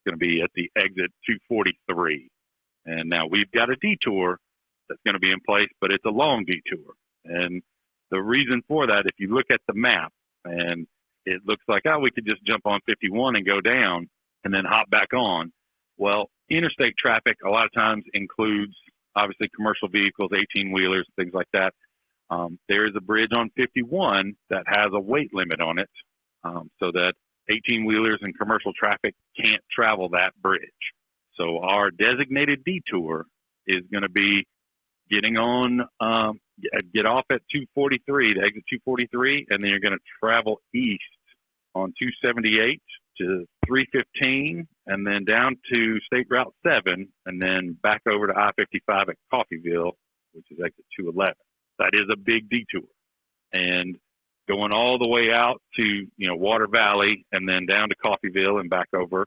to be at the exit 243. And now we've got a detour that's going to be in place, but it's a long detour. And the reason for that, if you look at the map, and it looks like, we could just jump on 51 and go down and then hop back on. Well, interstate traffic a lot of times includes, obviously, commercial vehicles, 18-wheelers, things like that. There is a bridge on 51 that has a weight limit on it, so that 18-wheelers and commercial traffic can't travel that bridge. So our designated detour is going to be getting on, get off at 243, the exit 243, and then you're going to travel east on 278 to 315, and then down to State Route 7, and then back over to I-55 at Coffeyville, which is exit 211. That is a big detour. And going all the way out to, Water Valley and then down to Coffeyville and back over,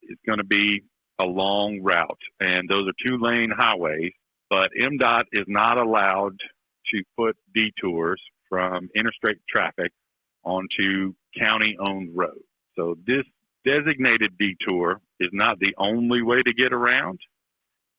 it's going to be a long route. And those are 2-lane highways, but MDOT is not allowed to put detours from interstate traffic onto county-owned roads. So this designated detour is not the only way to get around,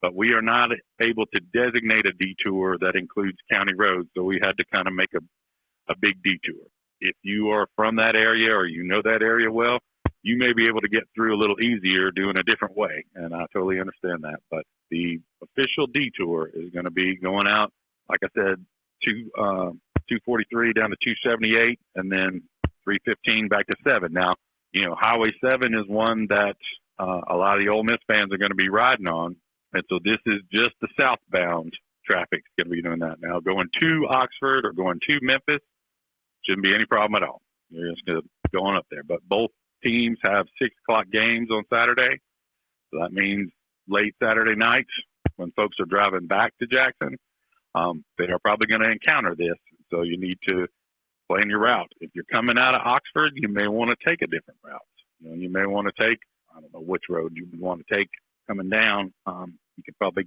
but we are not able to designate a detour that includes county roads, so we had to kind of make a big detour. If you are from that area or you know that area well, you may be able to get through a little easier doing a different way, and I totally understand that. But the official detour is going to be going out, like I said, 243 down to 278, and then 315 back to 7. Now, Highway 7 is one that a lot of the Ole Miss fans are going to be riding on, and so this is just the southbound traffic is going to be doing that. Now, going to Oxford or going to Memphis shouldn't be any problem at all. You're just going up there. But both teams have 6 o'clock games on Saturday, so that means late Saturday nights when folks are driving back to Jackson, they are probably going to encounter this. So you need to plan your route. If you're coming out of Oxford, you may want to take a different route. You may want to take, I don't know which road you would want to take coming down. You could probably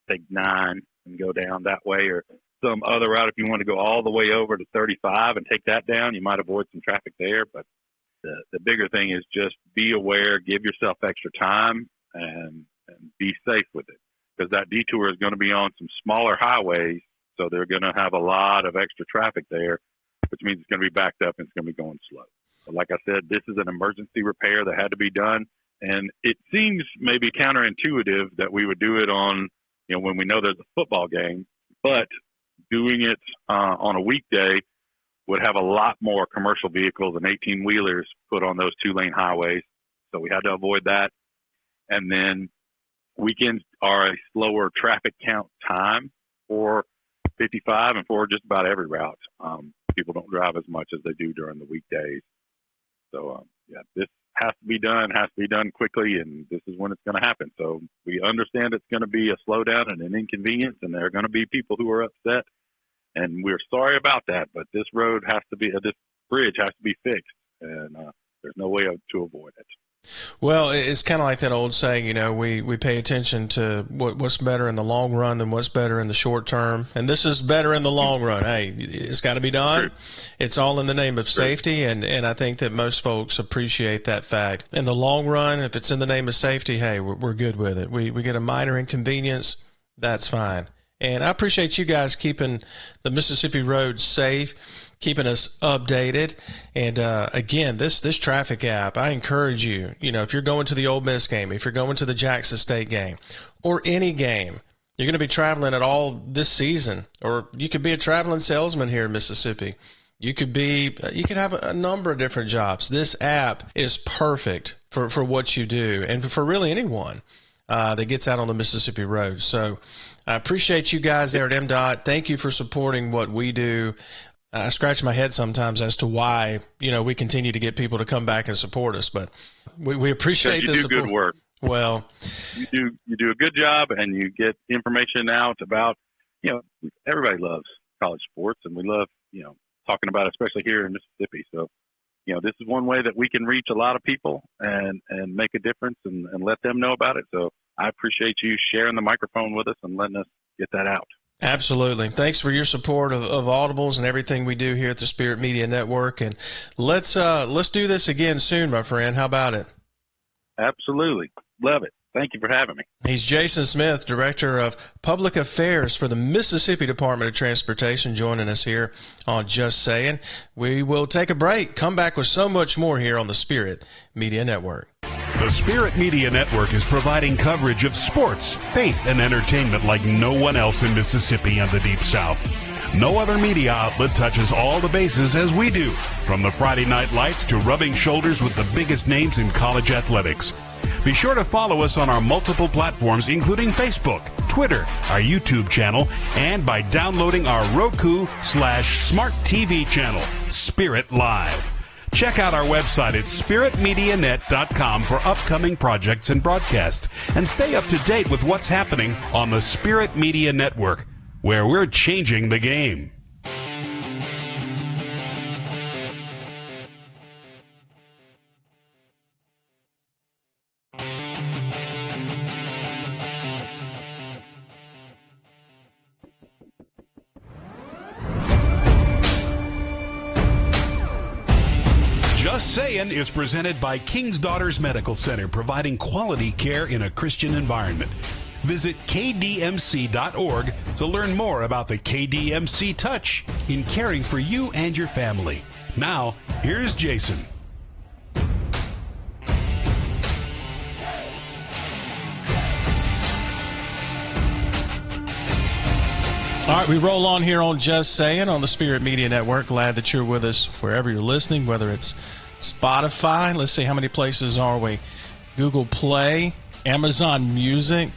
take 9 and go down that way, or some other route. If you want to go all the way over to 35 and take that down, you might avoid some traffic there. But the bigger thing is just be aware, give yourself extra time, and be safe with it, because that detour is going to be on some smaller highways, so they're going to have a lot of extra traffic there, which means it's going to be backed up and it's going to be going slow. But like I said, this is an emergency repair that had to be done, and it seems maybe counterintuitive that we would do it on, when we know there's a football game, but doing it on a weekday would have a lot more commercial vehicles and 18-wheelers put on those 2-lane highways, so we had to avoid that. And then weekends are a slower traffic count time for 55 and for just about every route. People don't drive as much as they do during the weekdays. So, this has to be done quickly, and this is when it's going to happen. So we understand it's going to be a slowdown and an inconvenience, and there are going to be people who are upset, and we're sorry about that, but this bridge has to be fixed, and there's no way to avoid it. Well, it's kind of like that old saying, we pay attention to what's better in the long run than what's better in the short term. And this is better in the long run. Hey, it's got to be done. It's all in the name of safety. And I think that most folks appreciate that fact. In the long run, if it's in the name of safety, hey, we're good with it. We get a minor inconvenience. That's fine. And I appreciate you guys keeping the Mississippi roads safe, keeping us updated. And again, this traffic app, I encourage you, if you're going to the Ole Miss game, if you're going to the Jackson State game, or any game, you're going to be traveling at all this season, or you could be a traveling salesman here in Mississippi. You could have a number of different jobs. This app is perfect for what you do and for really anyone that gets out on the Mississippi road. So I appreciate you guys there at MDOT. Thank you for supporting what we do. I scratch my head sometimes as to why, we continue to get people to come back and support us, but we appreciate this support. You do good work. Well, you do a good job, and you get information out about, everybody loves college sports, and we love, talking about it, especially here in Mississippi. So, this is one way that we can reach a lot of people and make a difference and let them know about it. So I appreciate you sharing the microphone with us and letting us get that out. Absolutely. Thanks for your support of Audibles and everything we do here at the Spirit Media Network. And let's do this again soon, my friend. How about it? Absolutely. Love it. Thank you for having me. He's Jason Smith, Director of Public Affairs for the Mississippi Department of Transportation, joining us here on Just Saying. We will take a break, come back with so much more here on the Spirit Media Network. The Spirit Media Network is providing coverage of sports, faith, and entertainment like no one else in Mississippi and the Deep South. No other media outlet touches all the bases as we do, from the Friday Night Lights to rubbing shoulders with the biggest names in college athletics. Be sure to follow us on our multiple platforms, including Facebook, Twitter, our YouTube channel, and by downloading our Roku/Smart TV channel, Spirit Live. Check out our website at spiritmedianet.com for upcoming projects and broadcasts, and stay up to date with what's happening on the Spirit Media Network, where we're changing the game. Just Sayin' is presented by King's Daughters Medical Center, providing quality care in a Christian environment. Visit kdmc.org to learn more about the KDMC touch in caring for you and your family. Now, here's Jason. All right, we roll on here on Just Saying on the Spirit Media Network. Glad that you're with us wherever you're listening, whether it's Spotify. Let's see, how many places are we? Google Play, Amazon Music.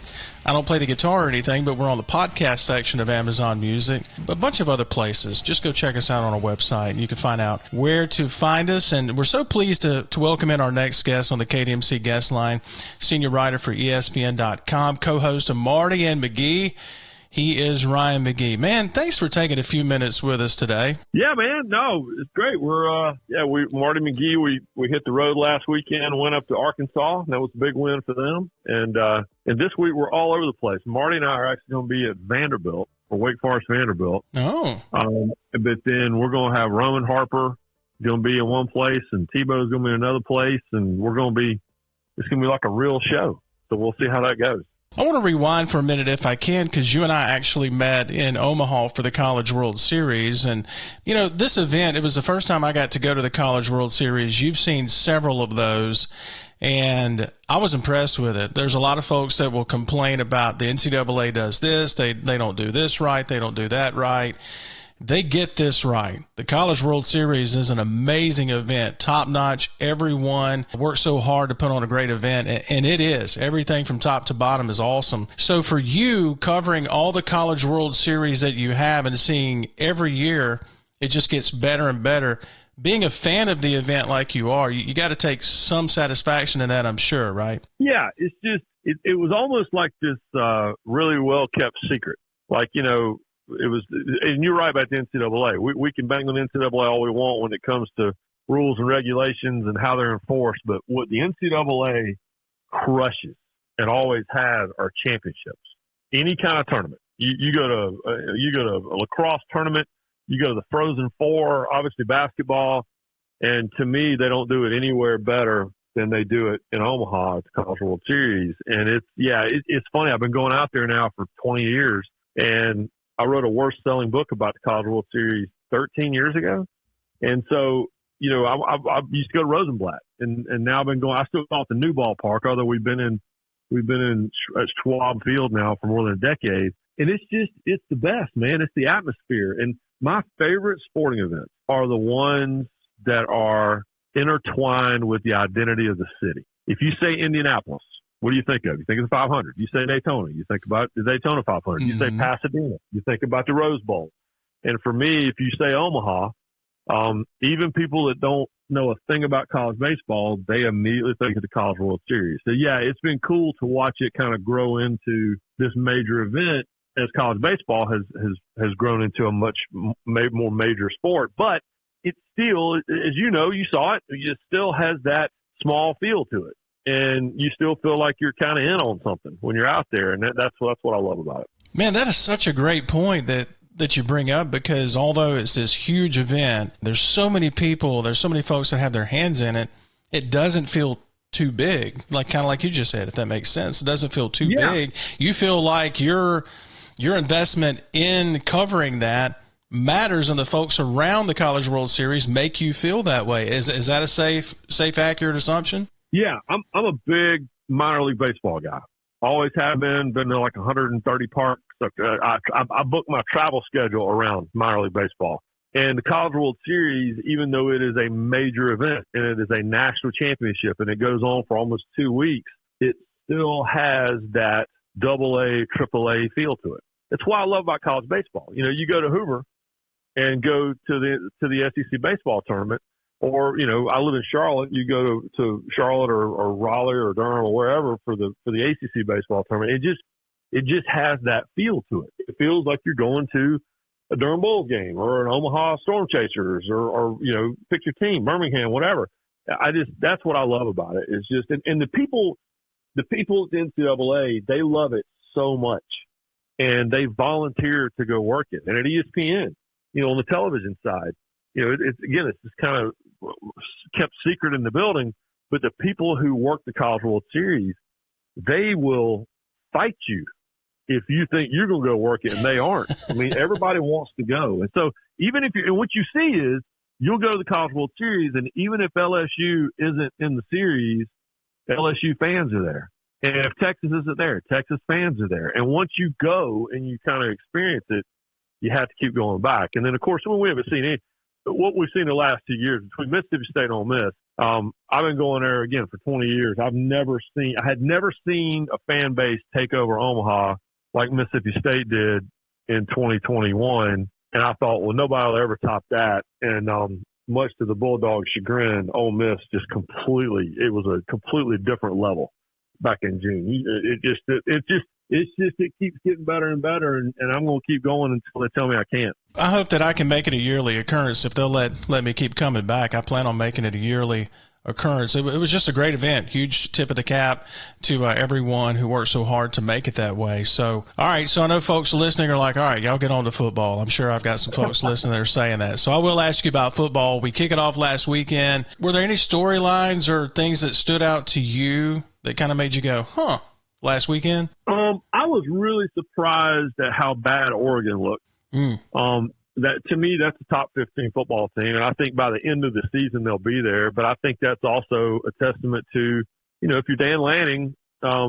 I don't play the guitar or anything, but we're on the podcast section of Amazon Music. A bunch of other places. Just go check us out on our website. You can find out where to find us. And we're so pleased to welcome in our next guest on the KDMC guest line, senior writer for ESPN.com, co-host of Marty and McGee. He is Ryan McGee. Man, thanks for taking a few minutes with us today. Yeah, man. No, it's great. Marty McGee, we hit the road last weekend, went up to Arkansas, and that was a big win for them. And this week we're all over the place. Marty and I are actually going to be at Vanderbilt, or Wake Forest Vanderbilt. Oh. But then we're going to have Roman Harper going to be in one place, and Tebow's going to be in another place, and it's going to be like a real show. So we'll see how that goes. I want to rewind for a minute if I can, because you and I actually met in Omaha for the College World Series. And, this event, it was the first time I got to go to the College World Series. You've seen several of those, and I was impressed with it. There's a lot of folks that will complain about the NCAA does this, they don't do this right, they don't do that right. They get this right. The College World Series is an amazing event, top-notch. Everyone works so hard to put on a great event, and it is. Everything from top to bottom is awesome. So for you, covering all the College World Series that you have and seeing every year, it just gets better and better. Being a fan of the event like you are, you got to take some satisfaction in that, I'm sure, right? Yeah, it's just it was almost like this really well-kept secret. Like, it was, and you're right about the NCAA. We can bang on the NCAA all we want when it comes to rules and regulations and how they're enforced. But what the NCAA crushes and always has are championships. Any kind of tournament. You go to a lacrosse tournament, you go to the Frozen Four, obviously basketball, and to me, they don't do it anywhere better than they do it in Omaha at the College World Series. And it's funny. I've been going out there now for 20 years, and I wrote a worst-selling book about the College World Series 13 years ago. And so, I used to go to Rosenblatt, and now I've been going. I still call it the new ballpark, although we've been in Schwab Field now for more than a decade. And it's the best, man. It's the atmosphere. And my favorite sporting events are the ones that are intertwined with the identity of the city. If you say Indianapolis, what do you think of? You think of the 500. You say Daytona. You think about the Daytona 500. You say Pasadena. You think about the Rose Bowl. And for me, if you say Omaha, even people that don't know a thing about college baseball, they immediately think of the College World Series. So, yeah, it's been cool to watch it kind of grow into this major event as college baseball has grown into a much more major sport. But it still, as you know, you saw it, it still has that small feel to it. And you still feel like you're kind of in on something when you're out there. And that's what I love about it. Man, that is such a great point that you bring up, because although it's this huge event, there's so many people, there's so many folks that have their hands in it, it doesn't feel too big, kind of like you just said, if that makes sense. It doesn't feel too big. You feel like your investment in covering that matters, and the folks around the College World Series make you feel that way. Is that a safe, accurate assumption? Yeah, I'm a big minor league baseball guy. Always have been to like 130 parks. I book my travel schedule around minor league baseball. And the College World Series, even though it is a major event and it is a national championship and it goes on for almost 2 weeks, it still has that AA, AAA feel to it. That's why I love about college baseball. You go to Hoover and go to the SEC baseball tournament, or I live in Charlotte. You go to Charlotte or Raleigh or Durham or wherever for the ACC baseball tournament. It just has that feel to it. It feels like you're going to a Durham Bulls game or an Omaha Storm Chasers or pick your team, Birmingham, whatever. That's what I love about it. It's just, and the people at the NCAA, they love it so much, and they volunteer to go work it. And at ESPN, on the television side, it's just kind of kept secret in the building, but the people who work the College World Series, they will fight you if you think you're going to go work it and they aren't. I mean, everybody wants to go. And so even if and what you see is you'll go to the College World Series, and even if LSU isn't in the series, LSU fans are there. And if Texas isn't there, Texas fans are there. And once you go and you kind of experience it, you have to keep going back. And then, of course, when we haven't seen what we've seen the last 2 years between Mississippi State and Ole Miss, I've been going there again for 20 years. I had never seen a fan base take over Omaha like Mississippi State did in 2021. And I thought, well, nobody will ever top that. And much to the Bulldogs' chagrin, Ole Miss it was a completely different level back in June. It keeps getting better and better, and I'm going to keep going until they tell me I can't. I hope that I can make it a yearly occurrence. If they'll let me keep coming back, I plan on making it a yearly occurrence. It was just a great event. Huge tip of the cap to everyone who worked so hard to make it that way. So, all right. So I know folks listening are like, all right, y'all get on to football. I'm sure I've got some folks listening that are saying that. So I will ask you about football. We kick it off last weekend. Were there any storylines or things that stood out to you that kind of made you go, last weekend? I was really surprised at how bad Oregon looked. That to me, that's a top 15 football team, and I think by the end of the season they'll be there. But I think that's also a testament to, if you're Dan Lanning, I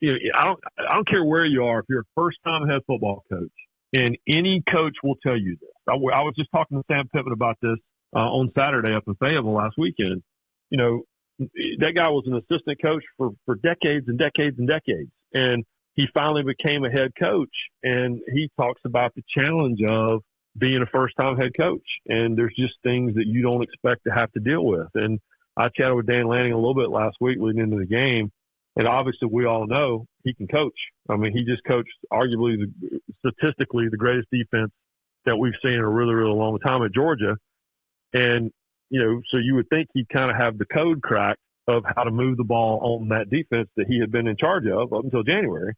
don't care where you are. If you're a first-time head football coach, and any coach will tell you this. I was just talking to Sam Pittman about this on Saturday up in Fayetteville last weekend. That guy was an assistant coach for decades and decades and decades, and he finally became a head coach. And he talks about the challenge of being a first-time head coach, and there's just things that you don't expect to have to deal with. And I chatted with Dan Lanning a little bit last week leading into the game, and obviously we all know he can coach. I mean, he just coached arguably, statistically, the greatest defense that we've seen in a really, really long time at Georgia. And so you would think he'd kind of have the code cracked of how to move the ball on that defense that he had been in charge of up until January.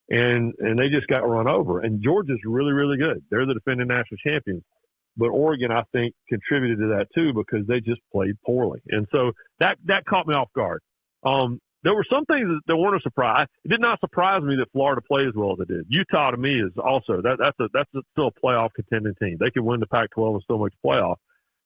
And they just got run over. And Georgia's really, really good. They're the defending national champions. But Oregon, I think, contributed to that too because they just played poorly. And so that caught me off guard. There were some things that weren't a surprise. It did not surprise me that Florida played as well as it did. Utah, to me, is also that's still a playoff contending team. They could win the Pac-12 and still make the playoff.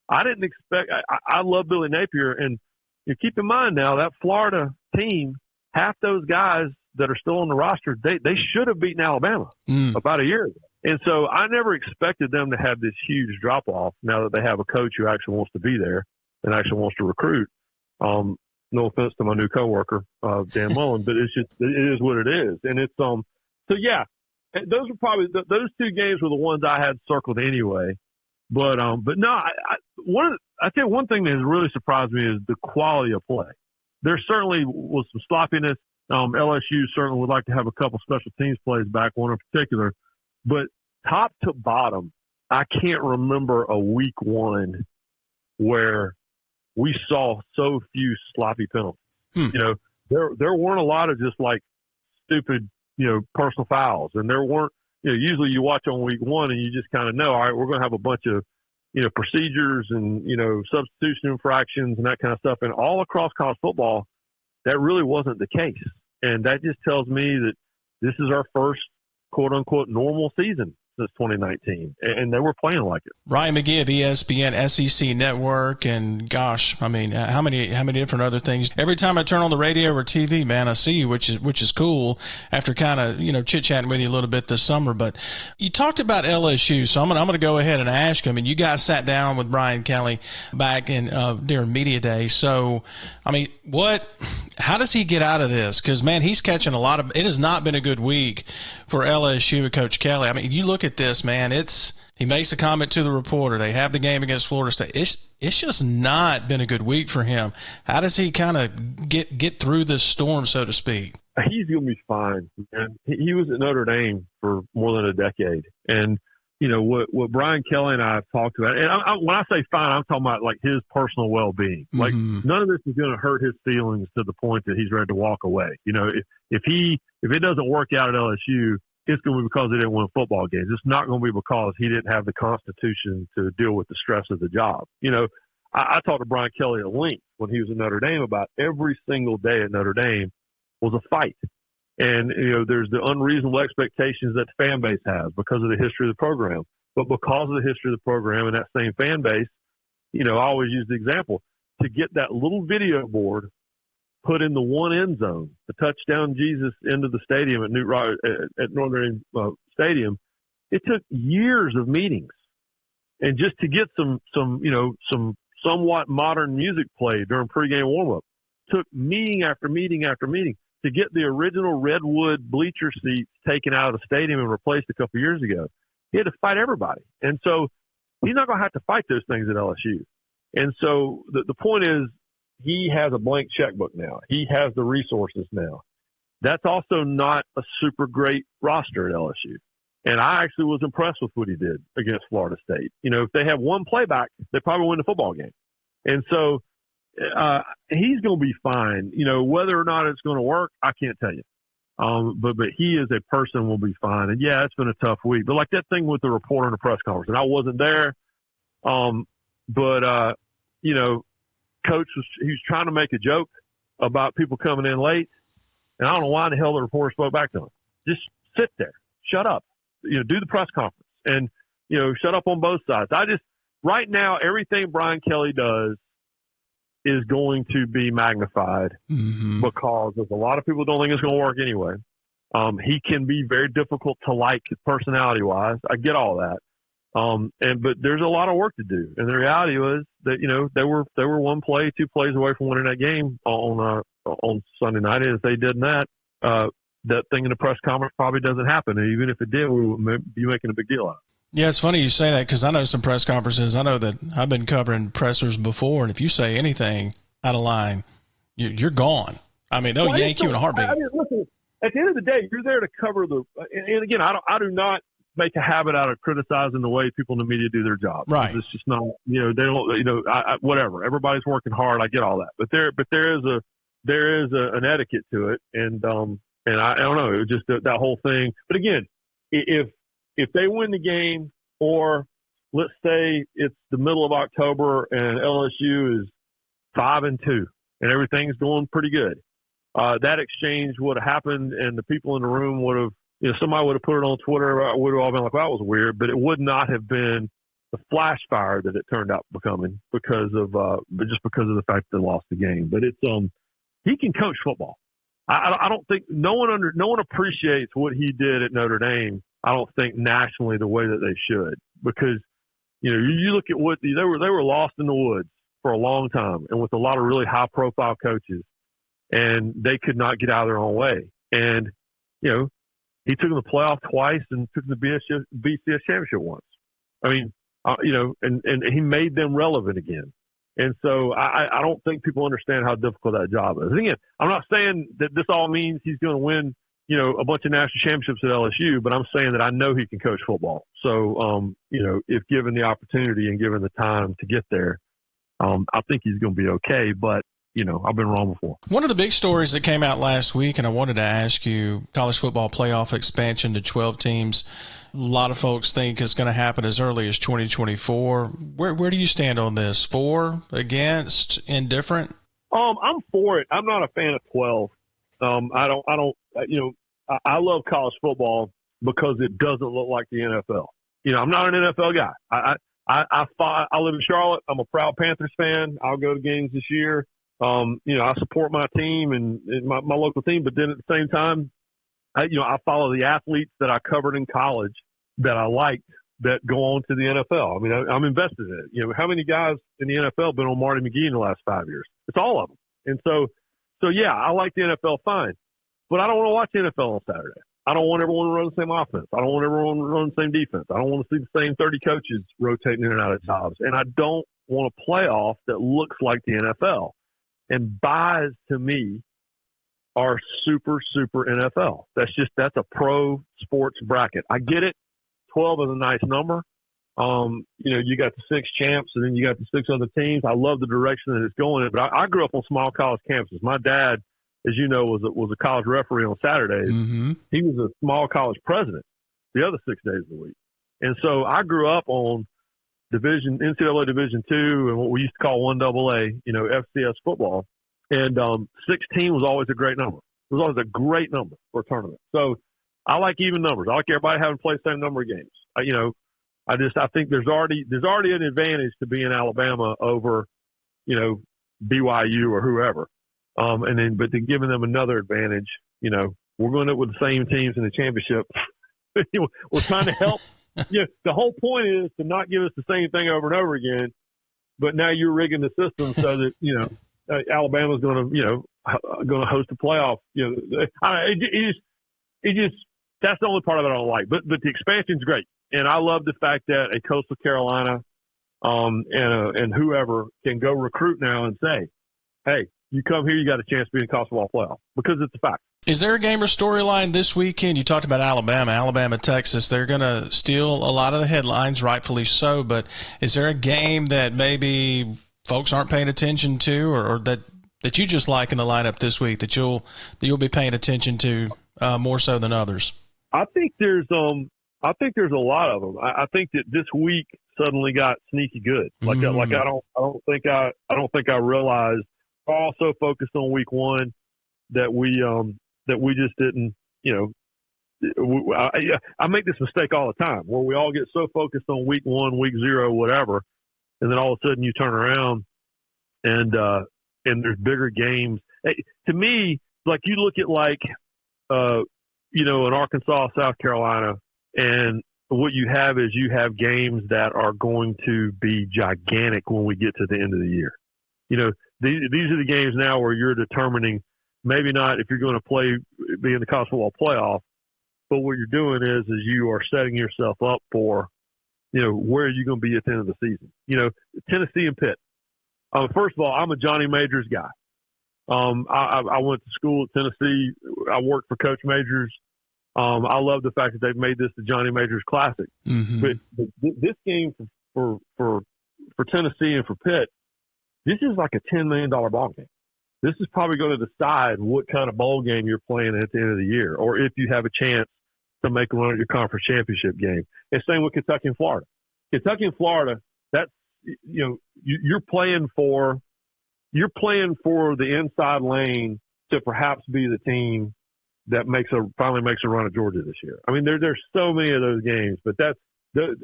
I didn't expect. I love Billy Napier, and you keep in mind now that Florida team, half those guys that are still on the roster, they should have beaten Alabama about a year ago. And so I never expected them to have this huge drop off. Now that they have a coach who actually wants to be there and actually wants to recruit. No offense to my new coworker, Dan Mullen, but it is what it is. And it's, so yeah, those were probably, those two games were the ones I had circled anyway. But no, I tell you one thing that has really surprised me is the quality of play. There certainly was some sloppiness. LSU certainly would like to have a couple special teams plays back, one in particular, but top to bottom, I can't remember a week one where we saw so few sloppy penalties. There weren't a lot of just like stupid, personal fouls. And there weren't, usually you watch on week one and you just kind of know, all right, we're going to have a bunch of, procedures and, substitution infractions and that kind of stuff. And all across college football, that really wasn't the case. And that just tells me that this is our first quote unquote normal season since 2019, and they were playing like it. Ryan McGee of ESPN, SEC Network, and gosh, I mean, how many different other things? Every time I turn on the radio or TV, man, I see you, which is cool. After kind of chit chatting with you a little bit this summer, but you talked about LSU, so I'm gonna go ahead and ask him. And you guys sat down with Brian Kelly back in during media day. So, I mean, how does he get out of this? Because man, he's catching a lot of. It has not been a good week for LSU with Coach Kelly. I mean, you look at this, man. He makes a comment to the reporter. They have the game against Florida State. It's just not been a good week for him. How does he kind of get through this storm, so to speak? He's gonna be fine, man. He was at Notre Dame for more than a decade, and what Brian Kelly and I have talked about. And when I say fine, I'm talking about like his personal well-being. Like none of this is going to hurt his feelings to the point that he's ready to walk away. If it doesn't work out at LSU, it's going to be because he didn't win football games. It's not going to be because he didn't have the constitution to deal with the stress of the job. I talked to Brian Kelly at length when he was at Notre Dame about every single day at Notre Dame was a fight. And, there's the unreasonable expectations that the fan base has because of the history of the program. But because of the history of the program and that same fan base, I always use the example to get that little video board put in the one end zone, the touchdown Jesus into the stadium at Northern Stadium. It took years of meetings, and just to get some somewhat modern music played during pregame warmup took meeting after meeting after meeting. To get the original redwood bleacher seats taken out of the stadium and replaced a couple of years ago, he had to fight everybody, and so he's not going to have to fight those things at LSU. And so the point is, he has a blank checkbook now. He has the resources now. That's also not a super great roster at LSU. And I actually was impressed with what he did against Florida State. If they have one playback, they probably win the football game. And so he's going to be fine. Whether or not it's going to work, I can't tell you. But he is a person will be fine. And yeah, it's been a tough week. But like that thing with the reporter in the press conference, and I wasn't there. Coach he was trying to make a joke about people coming in late, and I don't know why in the hell the reporter spoke back to him. Just sit there, shut up, do the press conference, and shut up on both sides. Right now everything Brian Kelly does is going to be magnified because there's a lot of people don't think it's going to work anyway. He can be very difficult to like personality wise. I get all that. But there's a lot of work to do. And the reality was that, they were 2 plays away from winning that game on Sunday night. And if they did that thing in the press conference probably doesn't happen. And even if it did, we would be making a big deal out of it. Yeah, it's funny you say that because I know some press conferences. I know that I've been covering pressers before, and if you say anything out of line, you're gone. I mean, they'll yank you in a heartbeat. Listen, at the end of the day, you're there to cover and again, I do not make a habit out of criticizing the way people in the media do their job. Right. It's just not, they don't, whatever. Everybody's working hard. I get all that, but there is an etiquette to it, and I don't know. It was just that whole thing. But again, if they win the game, or let's say it's the middle of October and LSU is 5-2 and everything's going pretty good, that exchange would have happened, and the people in the room would have, somebody would have put it on Twitter. I would have all been like, well, that was weird, but it would not have been the flash fire that it turned out becoming because of the fact that they lost the game. But it's he can coach football. I don't think no one appreciates what he did at Notre Dame. I don't think nationally the way that they should, because you look at what they were lost in the woods for a long time, and with a lot of really high profile coaches, and they could not get out of their own way. And he took them to the playoff twice and took them to BCS championship once. I mean, and he made them relevant again. And so I don't think people understand how difficult that job is. And again, I'm not saying that this all means he's going to win, a bunch of national championships at LSU, but I'm saying that I know he can coach football. So, if given the opportunity and given the time to get there, I think he's going to be okay. But, I've been wrong before. One of the big stories that came out last week, and I wanted to ask you, college football playoff expansion to 12 teams. A lot of folks think it's going to happen as early as 2024. Where do you stand on this? For, against, indifferent? I'm for it. I'm not a fan of 12. I love college football because it doesn't look like the NFL. I'm not an NFL guy. I live in Charlotte. I'm a proud Panthers fan. I'll go to games this year. I support my team and my local team, but then at the same time, I follow the athletes that I covered in college that I liked that go on to the NFL. I mean, I'm invested in it. How many guys in the NFL have been on Marty McGee in the last 5 years? It's all of them. And so yeah, I like the NFL fine, but I don't want to watch the NFL on Saturday. I don't want everyone to run the same offense. I don't want everyone to run the same defense. I don't want to see the same 30 coaches rotating in and out of jobs. And I don't want a playoff that looks like the NFL. And buys, to me, are super, super NFL. That's a pro sports bracket. I get it. 12 is a nice number. You got the 6 champs, and then you got the 6 other teams. I love the direction that it's going in. But I grew up on small college campuses. My dad, as you know, was a college referee on Saturdays. Mm-hmm. He was a small college president the other 6 days of the week. And so I grew up on NCAA Division II and what we used to call 1AA, FCS football. And 16 was always a great number. It was always a great number for a tournament. So I like even numbers. I like everybody having played the same number of games. I think there's already an advantage to being Alabama over, BYU or whoever. But then giving them another advantage, we're going up with the same teams in the championship. We're trying to help. The whole point is to not give us the same thing over and over again. But now you're rigging the system so that Alabama's going to host a playoff. That's the only part of it I don't like. But the expansion's great, and I love the fact that a Coastal Carolina and whoever can go recruit now and say, hey, you come here, you got a chance to be in the college football playoff, because it's a fact. Is there a game or storyline this weekend? You talked about Alabama, Texas. They're going to steal a lot of the headlines, rightfully so. But is there a game that maybe folks aren't paying attention to, or that you just like in the lineup this week that you'll be paying attention to more so than others? I think there's a lot of them. I think that this week suddenly got sneaky good. I don't think I realized. Also focused on week one that we just didn't, I make this mistake all the time where we all get so focused on week one, week 0, whatever, and then all of a sudden you turn around and there's bigger games. To me, like you look at in Arkansas, South Carolina, and what you have is you have games that are going to be gigantic when we get to the end of the year. These are the games now where you're determining maybe not if you're going to be in the college football playoff, but what you're doing is you are setting yourself up for, where are you going to be at the end of the season? Tennessee and Pitt. First of all, I'm a Johnny Majors guy. I went to school at Tennessee. I worked for Coach Majors. I love the fact that they've made this the Johnny Majors Classic. Mm-hmm. But this game for Tennessee and for Pitt, this is like a $10 million ball game. This is probably going to decide what kind of bowl game you're playing at the end of the year, or if you have a chance to make a run at your conference championship game. And same with Kentucky and Florida. Kentucky and Florida, that's, you're playing for the inside lane to perhaps be the team that finally makes a run at Georgia this year. I mean, there's so many of those games, but there's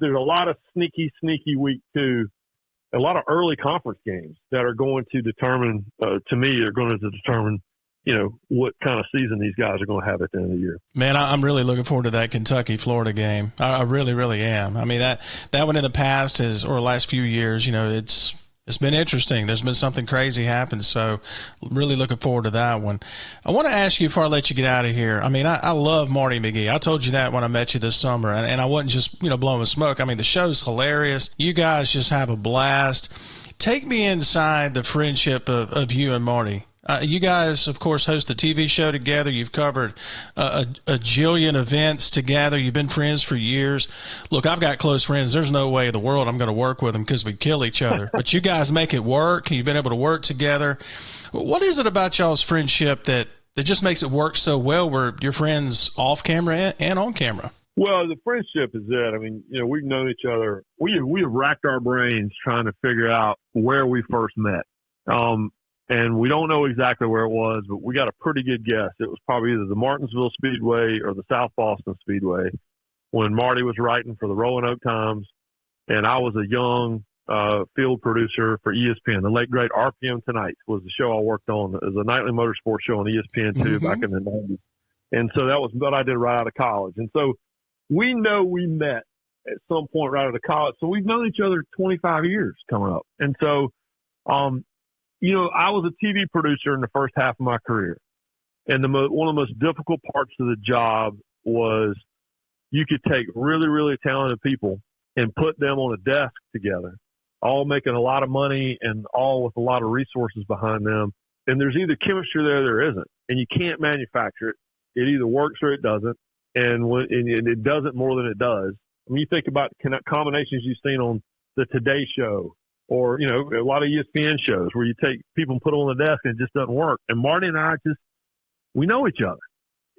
a lot of sneaky week 2. A lot of early conference games that are going to determine, what kind of season these guys are going to have at the end of the year. Man, I'm really looking forward to that Kentucky-Florida game. I really, really am. I mean, that one in the past or last few years, it's been interesting. There's been something crazy happen, so really looking forward to that one. I want to ask you before I let you get out of here. I mean, I love Marty McGee. I told you that when I met you this summer, and I wasn't just blowing smoke. I mean, the show's hilarious. You guys just have a blast. Take me inside the friendship of you and Marty. You guys, of course, host a TV show together. You've covered a jillion events together. You've been friends for years. Look, I've got close friends. There's no way in the world I'm going to work with them because we kill each other. But you guys make it work. You've been able to work together. What is it about y'all's friendship that just makes it work so well where you're friends off camera and on camera? Well, the friendship is it. I mean, we've known each other. We have racked our brains trying to figure out where we first met. And we don't know exactly where it was, but we got a pretty good guess. It was probably either the Martinsville Speedway or the South Boston Speedway when Marty was writing for the Rolling Oak Times, and I was a young field producer for ESPN. The late, great RPM Tonight was the show I worked on. It was a nightly motorsports show on ESPN2 back in the 90s. And so that was what I did right out of college. And so we know we met at some point right out of college. So we've known each other 25 years coming up. And so, I was a TV producer in the first half of my career, and one of the most difficult parts of the job was you could take really, really talented people and put them on a desk together, all making a lot of money and all with a lot of resources behind them. And there's either chemistry there isn't, and you can't manufacture it. It either works or it doesn't, and it doesn't more than it does. I mean, you think about combinations you've seen on the Today Show, or, a lot of ESPN shows where you take people and put them on the desk and it just doesn't work. And Marty and I we know each other.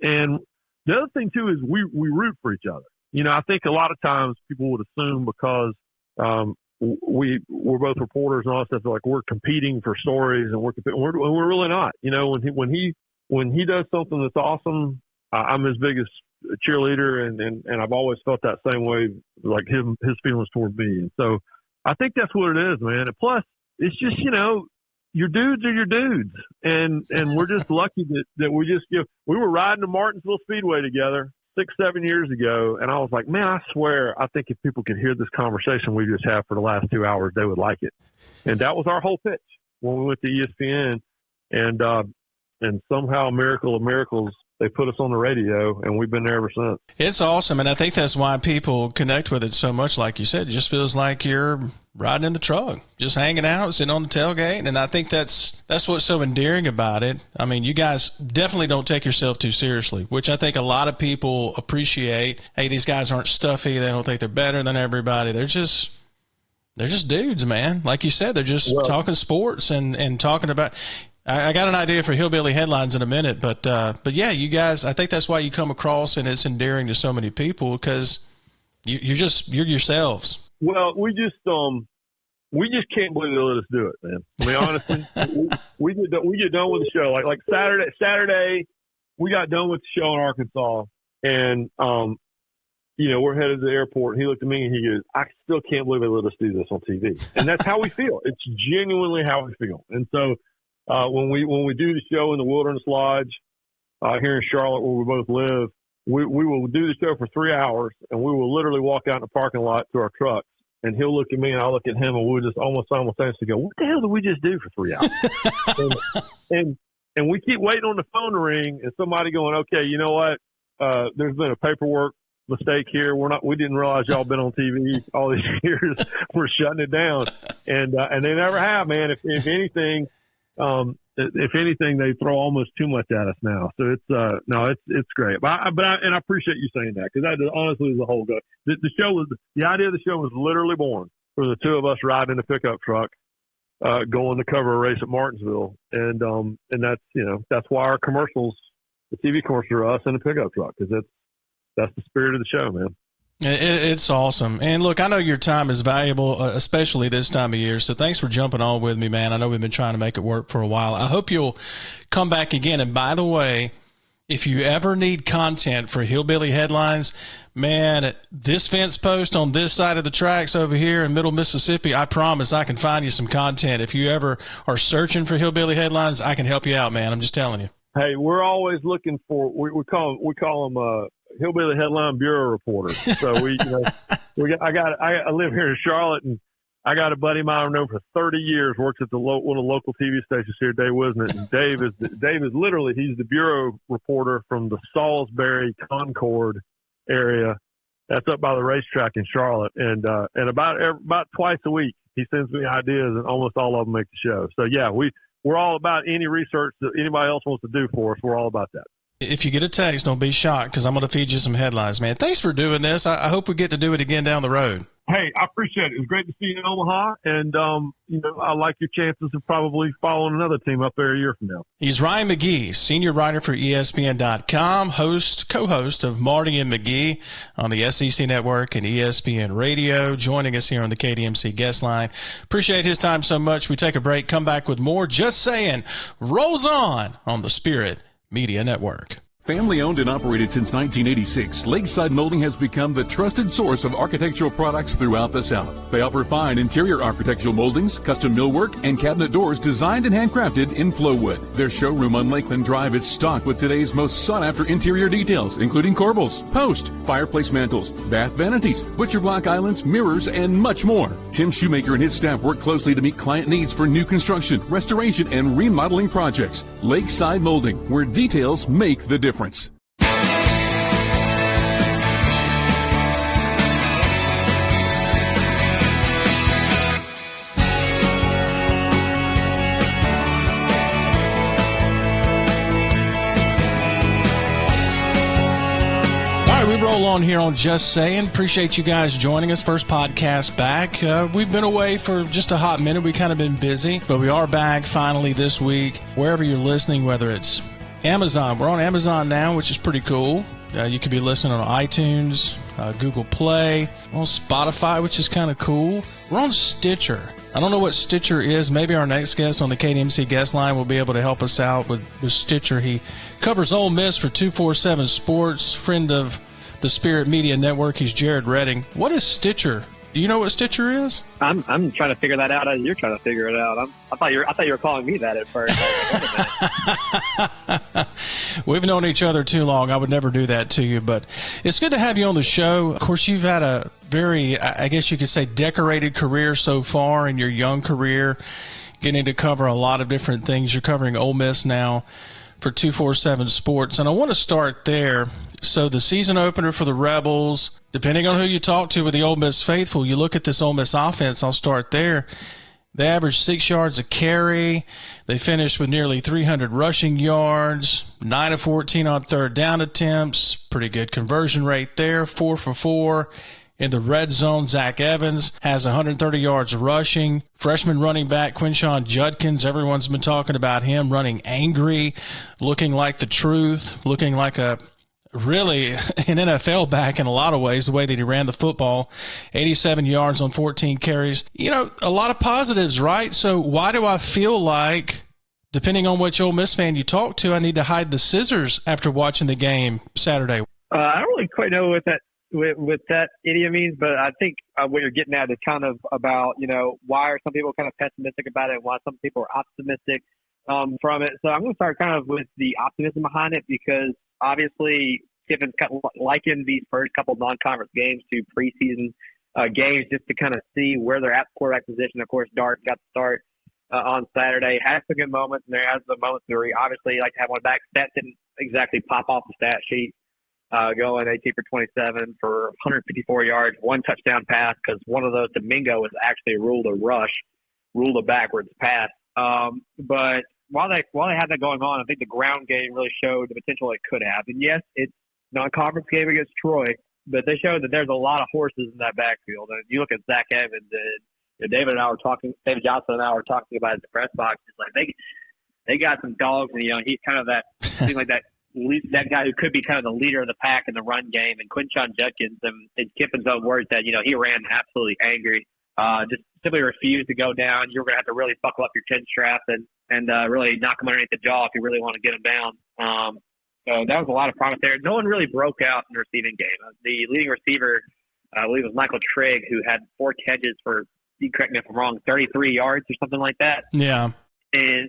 And the other thing, too, is we root for each other. I think a lot of times people would assume because we're both reporters and all that stuff, like we're competing for stories and we're really not. When he does something that's awesome, I'm his biggest cheerleader, and I've always felt that same way, like his feelings toward me. And so I think that's what it is, man. And plus, it's just, your dudes are your dudes. And we're just lucky that we were riding to Martinsville Speedway together 6-7 years ago. And I was like, man, I swear, I think if people could hear this conversation we just had for the last 2 hours, they would like it. And that was our whole pitch when we went to ESPN. And somehow, miracle of miracles, they put us on the radio, and we've been there ever since. It's awesome, and I think that's why people connect with it so much. Like you said, it just feels like you're riding in the truck, just hanging out, sitting on the tailgate, and I think that's what's so endearing about it. I mean, you guys definitely don't take yourself too seriously, which I think a lot of people appreciate. Hey, these guys aren't stuffy. They don't think they're better than everybody. They're just dudes, man. Like you said, they're just talking sports and talking about – I got an idea for hillbilly headlines in a minute, but yeah, you guys, I think that's why you come across and it's endearing to so many people because you're yourselves. Well, we just can't believe they let us do it, man. I mean, honestly, we get done with the show like Saturday, we got done with the show in Arkansas, and we're headed to the airport. And he looked at me and he goes, "I still can't believe they let us do this on TV," and that's how we feel. It's genuinely how we feel, and so. When we do the show in the Wilderness Lodge here in Charlotte, where we both live, we will do the show for 3 hours, and we will literally walk out in the parking lot to our trucks, and he'll look at me and I'll look at him, and we'll just almost simultaneously go, "What the hell did we just do for 3 hours?" and we keep waiting on the phone to ring, and somebody going, "Okay, you know what? There's been a paperwork mistake here. We didn't realize y'all been on TV all these years. We're shutting it down," and they never have, man. If anything. if anything, they throw almost too much at us now. So it's great. But I appreciate you saying that, because that honestly is the whole goal. The idea of the show was literally born for the two of us riding in a pickup truck, going to cover a race at Martinsville, and that's why our commercials, the TV commercials, are us in a pickup truck, because that's the spirit of the show, man. It's awesome. And look, I know your time is valuable, especially this time of year. So thanks for jumping on with me, man. I know we've been trying to make it work for a while. I hope you'll come back again. And by the way, if you ever need content for Hillbilly Headlines, man, this fence post on this side of the tracks over here in Middle Mississippi, I promise I can find you some content. If you ever are searching for Hillbilly Headlines, I can help you out, man. I'm just telling you. Hey, we're always looking for, we call them Hillbilly Headline Bureau reporters. So I live here in Charlotte, and I got a buddy of mine I've known for 30 years, works at one of the local TV stations here, Dave Wisnett. And Dave is literally, he's the bureau reporter from the Salisbury Concord area. That's up by the racetrack in Charlotte. And about twice a week, he sends me ideas, and almost all of them make the show. So yeah, we're all about any research that anybody else wants to do for us. We're all about that. If you get a text, don't be shocked, because I'm going to feed you some headlines, man. Thanks for doing this. I hope we get to do it again down the road. Hey, I appreciate it. It was great to see you in Omaha, and I like your chances of probably following another team up there a year from now. He's Ryan McGee, senior writer for ESPN.com, co-host of Marty and McGee on the SEC Network and ESPN Radio, joining us here on the KDMC guest line. Appreciate his time so much. We take a break, come back with more. Just Saying rolls on the Spirit Media Network. Family owned and operated since 1986, Lakeside Molding has become the trusted source of architectural products throughout the South. They offer fine interior architectural moldings, custom millwork, and cabinet doors designed and handcrafted in Flowwood. Their showroom on Lakeland Drive is stocked with today's most sought-after interior details, including corbels, post, fireplace mantles, bath vanities, butcher block islands, mirrors, and much more. Tim Shoemaker and his staff work closely to meet client needs for new construction, restoration, and remodeling projects. Lakeside Molding, where details make the difference. We roll on here on Just Saying. Appreciate you guys joining us. First podcast back. We've been away for just a hot minute. We've kind of been busy, but we are back finally this week. Wherever you're listening, whether it's Amazon. We're on Amazon now, which is pretty cool. You could be listening on iTunes, Google Play, on Spotify, which is kind of cool. We're on Stitcher. I don't know what Stitcher is. Maybe our next guest on the KDMC guest line will be able to help us out with Stitcher. He covers Ole Miss for 247 Sports, friend of the Spirit Media Network. He's Jared Redding. What is Stitcher? Do you know what Stitcher is? I'm trying to figure that out as you're trying to figure it out. I thought you were calling me that at first. We've known each other too long. I would never do that to you, but it's good to have you on the show. Of course, you've had a very, I guess you could say, decorated career so far in your young career, getting to cover a lot of different things. You're covering Ole Miss now for 247 Sports, and I want to start there. So the season opener for the Rebels, depending on who you talk to with the Ole Miss faithful, you look at this Ole Miss offense, I'll start there. They averaged 6 yards a carry. They finished with nearly 300 rushing yards, 9 of 14 on third down attempts, pretty good conversion rate there, 4 for 4. In the red zone, Zach Evans has 130 yards rushing. Freshman running back Quinshon Judkins, everyone's been talking about him, running angry, looking like the truth, looking like really an NFL back in a lot of ways, the way that he ran the football. 87 yards on 14 carries. You know, a lot of positives, right? So why do I feel like, depending on which Ole Miss fan you talk to, I need to hide the scissors after watching the game Saturday? I don't really quite know what that idiom means, but I think what you're getting at is kind of about, why are some people kind of pessimistic about it and why some people are optimistic from it. So I'm going to start kind of with the optimism behind it, because obviously Kiffin's kind of likened these first couple non-conference games to preseason games just to kind of see where they're at quarterback position. Of course, Dart got the start on Saturday. Has some good moments, and there has the moments where he obviously like to have one back. Stats didn't exactly pop off the stat sheet. Going 18 for 27 for 154 yards, 1 touchdown pass, because one of those, Domingo, was actually ruled a backwards pass. But while they had that going on, I think the ground game really showed the potential it could have. And yes, it's non-conference game against Troy, but they showed that there's a lot of horses in that backfield. And you look at Zach Evans and David Johnson and I were talking about it in the press box. It's like they got some dogs, and he's kind of that seems like that guy who could be kind of the leader of the pack in the run game. And Quinshon Judkins, in Kiffin's own words, said he ran absolutely angry, just simply refused to go down. You're going to have to really buckle up your chin strap and really knock him underneath the jaw if you really want to get him down. So that was a lot of promise there. No one really broke out in the receiving game. The leading receiver, I believe, was Michael Trigg, who had 4 catches for, you correct me if I'm wrong, 33 yards or something like that. Yeah. And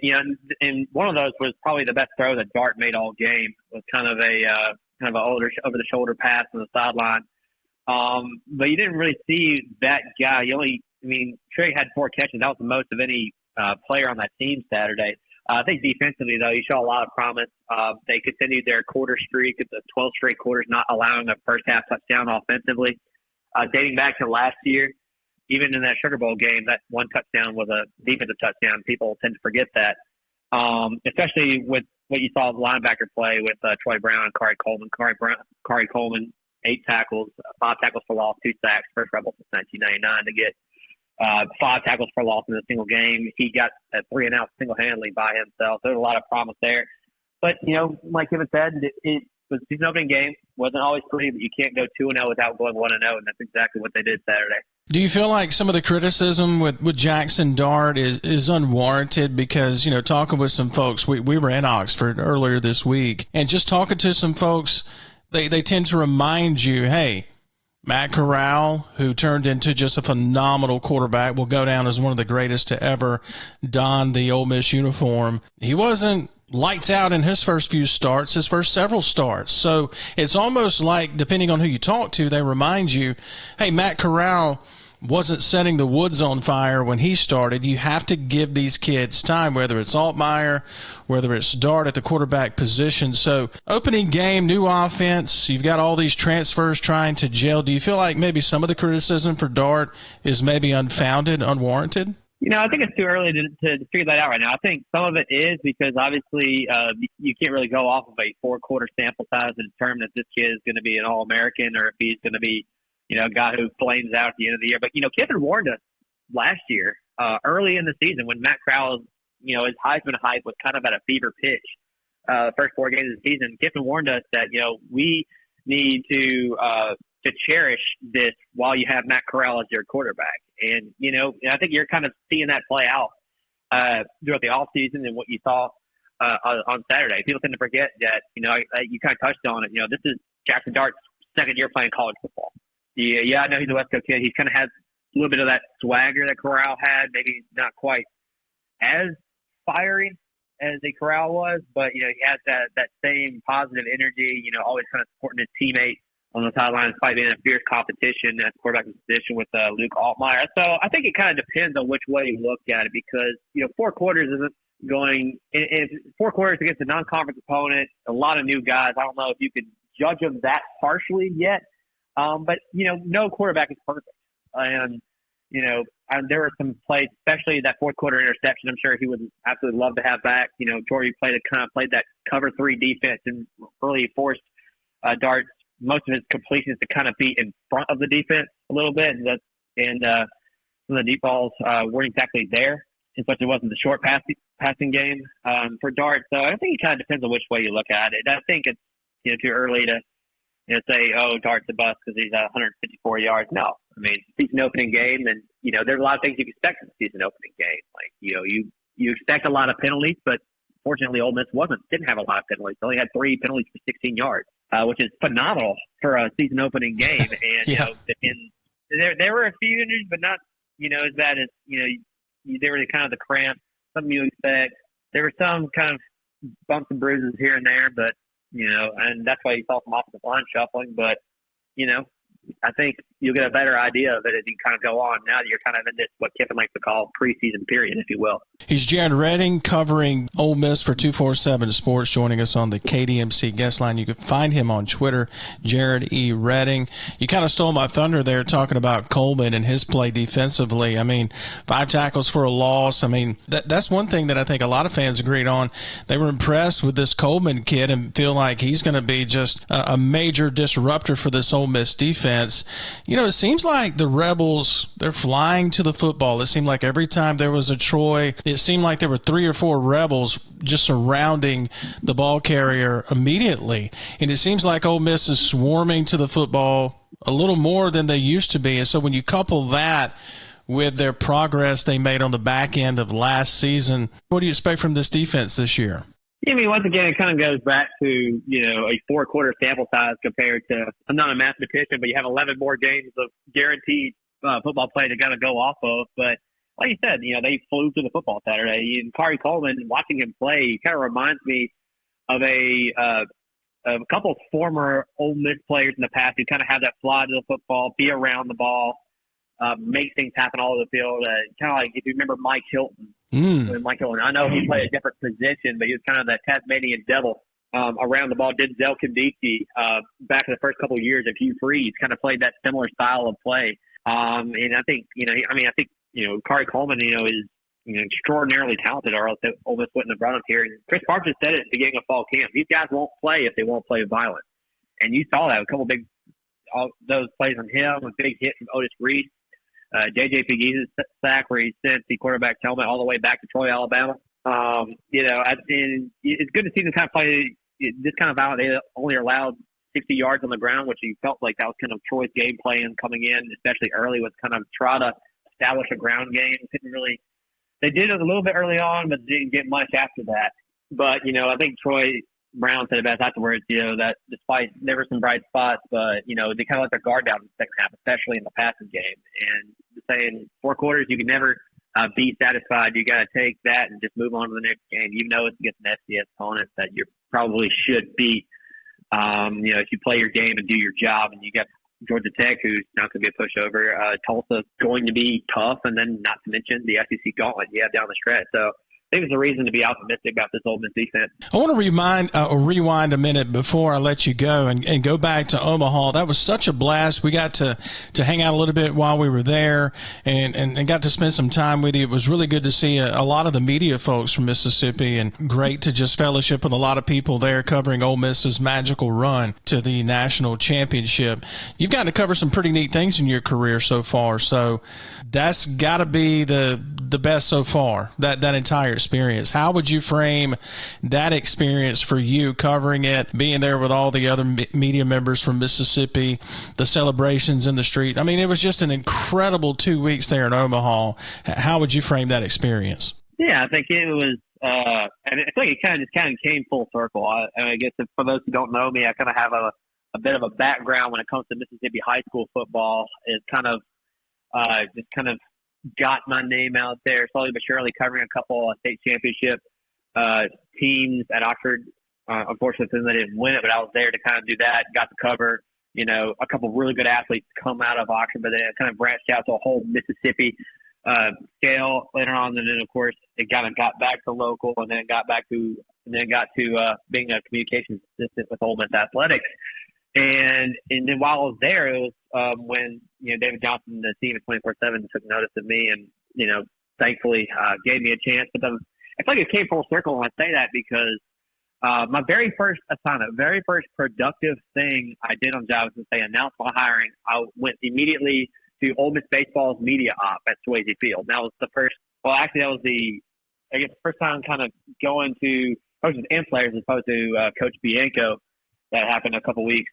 and one of those was probably the best throw that Dart made all game. Was kind of a older over the shoulder pass on the sideline. But you didn't really see that guy. Trigg had 4 catches. That was the most of any player on that team Saturday. I think defensively, though, you show a lot of promise. They continued their quarter streak at the 12 straight quarters, not allowing a first half touchdown offensively. Dating back to last year, even in that Sugar Bowl game, that one touchdown was a defensive touchdown. People tend to forget that, especially with what you saw the linebacker play with Troy Brown and Kari Coleman. Kari Coleman, 8 tackles, 5 tackles for loss, 2 sacks, first Rebel since 1999 to get 5 tackles for loss in a single game. He got a 3 and out single-handedly by himself. There's a lot of promise there. But, like Kevin said, it was a season opening game. Wasn't always pretty, but you can't go 2-0 without going 1-0, and that's exactly what they did Saturday. Do you feel like some of the criticism with Jackson Dart is unwarranted? Because, talking with some folks, we were in Oxford earlier this week, and just talking to some folks, they tend to remind you, hey, Matt Corral, who turned into just a phenomenal quarterback, will go down as one of the greatest to ever don the Ole Miss uniform. He wasn't lights out in his first few starts, his first several starts. So it's almost like, depending on who you talk to, they remind you, hey, Matt Corral wasn't setting the woods on fire when he started. You have to give these kids time, whether it's Altmaier, whether it's Dart at the quarterback position. So opening game, new offense, you've got all these transfers trying to gel. Do you feel like maybe some of the criticism for Dart is maybe unfounded, unwarranted? I think it's too early to figure that out right now. I think some of it is because obviously you can't really go off of a 4-quarter sample size to determine if this kid is going to be an All-American or if he's going to be a guy who flames out at the end of the year. But, Kiffin warned us last year, early in the season, when Matt Corral, his Heisman hype was kind of at a fever pitch, first 4 games of the season. Kiffin warned us that, we need to cherish this while you have Matt Corral as your quarterback. And, I think you're kind of seeing that play out throughout the offseason and what you saw on Saturday. People tend to forget that, you kind of touched on it. This is Jackson Dart's second year playing college football. Yeah, I know he's a West Coast kid. He kind of has a little bit of that swagger that Corral had, maybe not quite as fiery as the Corral was, but, he has that same positive energy, always kind of supporting his teammate on the sideline, despite being in a fierce competition at the quarterback position with Luke Altmaier. So I think it kind of depends on which way you look at it because, 4 quarters isn't going – if 4 quarters against a non-conference opponent, a lot of new guys, I don't know if you can judge them that harshly yet. But, no quarterback is perfect. And, there were some plays, especially that 4th quarter interception, I'm sure he would absolutely love to have back. Jordy played that cover 3 defense and really forced Dart most of his completions to kind of be in front of the defense a little bit. And some of the deep balls weren't exactly there, especially it wasn't the short passing game for Dart. So I think it kind of depends on which way you look at it. I think it's, too early to say, oh, Dart's a bust because he's 154 yards. No. I mean, season opening game, and, there's a lot of things you can expect in the season opening game. Like, you expect a lot of penalties, but fortunately Ole Miss didn't have a lot of penalties. They only had 3 penalties for 16 yards, which is phenomenal for a season opening game. And, there were a few injuries, but not, as bad as, they were kind of the cramp, something you expect. There were some kind of bumps and bruises here and there, but, and that's why you saw some offensive line shuffling. But, I think you'll get a better idea of it as you kind of go on. Now that you're kind of in this, what Kiffin likes to call preseason period, if you will. He's Jared Redding covering Ole Miss for 247 Sports, joining us on the KDMC guest line. You can find him on Twitter, Jared E. Redding. You kind of stole my thunder there talking about Coleman and his play defensively. I mean, 5 tackles for a loss. I mean, that's one thing that I think a lot of fans agreed on. They were impressed with this Coleman kid and feel like he's going to be just a major disruptor for this Ole Miss defense. You know, it seems like the Rebels, they're flying to the football. It seemed like every time there was a Troy, it seemed like there were 3 or 4 Rebels just surrounding the ball carrier immediately. And it seems like Ole Miss is swarming to the football a little more than they used to be. And so when you couple that with their progress they made on the back end of last season, what do you expect from this defense this year? I mean, once again, it kind of goes back to, a 4-quarter sample size compared to, I'm not a mathematician, but you have 11 more games of guaranteed football play to kind of go off of. But like you said, they flew to the football Saturday. And Corey Coleman, watching him play, kind of reminds me of a couple of former Ole Miss players in the past who kind of have that fly to the football, be around the ball, make things happen all over the field. Kind of like if you remember Mike Hilton. Mike Hilton, I know he played a different position, but he was kind of that Tasmanian devil around the ball. Denzel Kandisi, back in the first couple of years of Hugh Freeze, kind of played that similar style of play. And I think, Corey Coleman, is extraordinarily talented, or else Ole Miss wouldn't have brought him here. And Chris Parks said it at the beginning of fall camp. These guys won't play if they won't play violent. And you saw that, a couple big, all those plays on him, a big hit from Otis Reed. J.J. Pegues' sack where he sent the quarterback's helmet all the way back to Troy, Alabama. And it's good to see them kind of play this kind of violent. They only allowed 60 yards on the ground, which you felt like that was kind of Troy's game plan coming in, especially early, was kind of try to establish a ground game. They did it a little bit early on, but didn't get much after that. But, I think Troy Brown said it best afterwards, that despite there were some bright spots, but, they kind of let their guard down in the second half, especially in the passing game. And saying 4 quarters, you can never be satisfied. You got to take that and just move on to the next game. You know it's against an FCS opponent that you probably should beat. If you play your game and do your job, and you got Georgia Tech, who's not going to be a pushover. Tulsa's going to be tough, and then not to mention the SEC gauntlet you have down the stretch. So I think there's a reason to be optimistic about this Ole Miss defense. I want to rewind a minute before I let you go and go back to Omaha. That was such a blast. We got to hang out a little bit while we were there and got to spend some time with you. It was really good to see a lot of the media folks from Mississippi, and great to just fellowship with a lot of people there covering Ole Miss's magical run to the national championship. You've gotten to cover some pretty neat things in your career so far, so that's got to be the best so far, that entire experience. How would you frame that experience for you, covering it, being there with all the other media members from Mississippi, the celebrations in the street? I mean, it was just an incredible 2 weeks there in Omaha. How would you frame that experience? Yeah, I think it was, and I think it kind of came full circle. I guess for those who don't know me, I kind of have a bit of a background when it comes to Mississippi high school football. It's kind of got my name out there slowly but surely, covering a couple of state championship teams at Oxford. Unfortunately, they didn't win it, but I was there to kind of do that. Got to cover, a couple of really good athletes come out of Oxford, but then it kind of branched out to a whole Mississippi scale later on. And then, of course, it kind of got back to local, and then got to being a communications assistant with Ole Miss Athletics. And then while I was there, it was when David Johnson, the team at 24/7, took notice of me, and thankfully gave me a chance. But I feel like it came full circle when I say that, because my very first assignment, very first productive thing I did on the job was they announced my hiring. I went immediately to Ole Miss Baseball's media op at Swayze Field. That was the first. Well, actually, that was the first time kind of going to coaches and players as opposed to Coach Bianco. That happened a couple weeks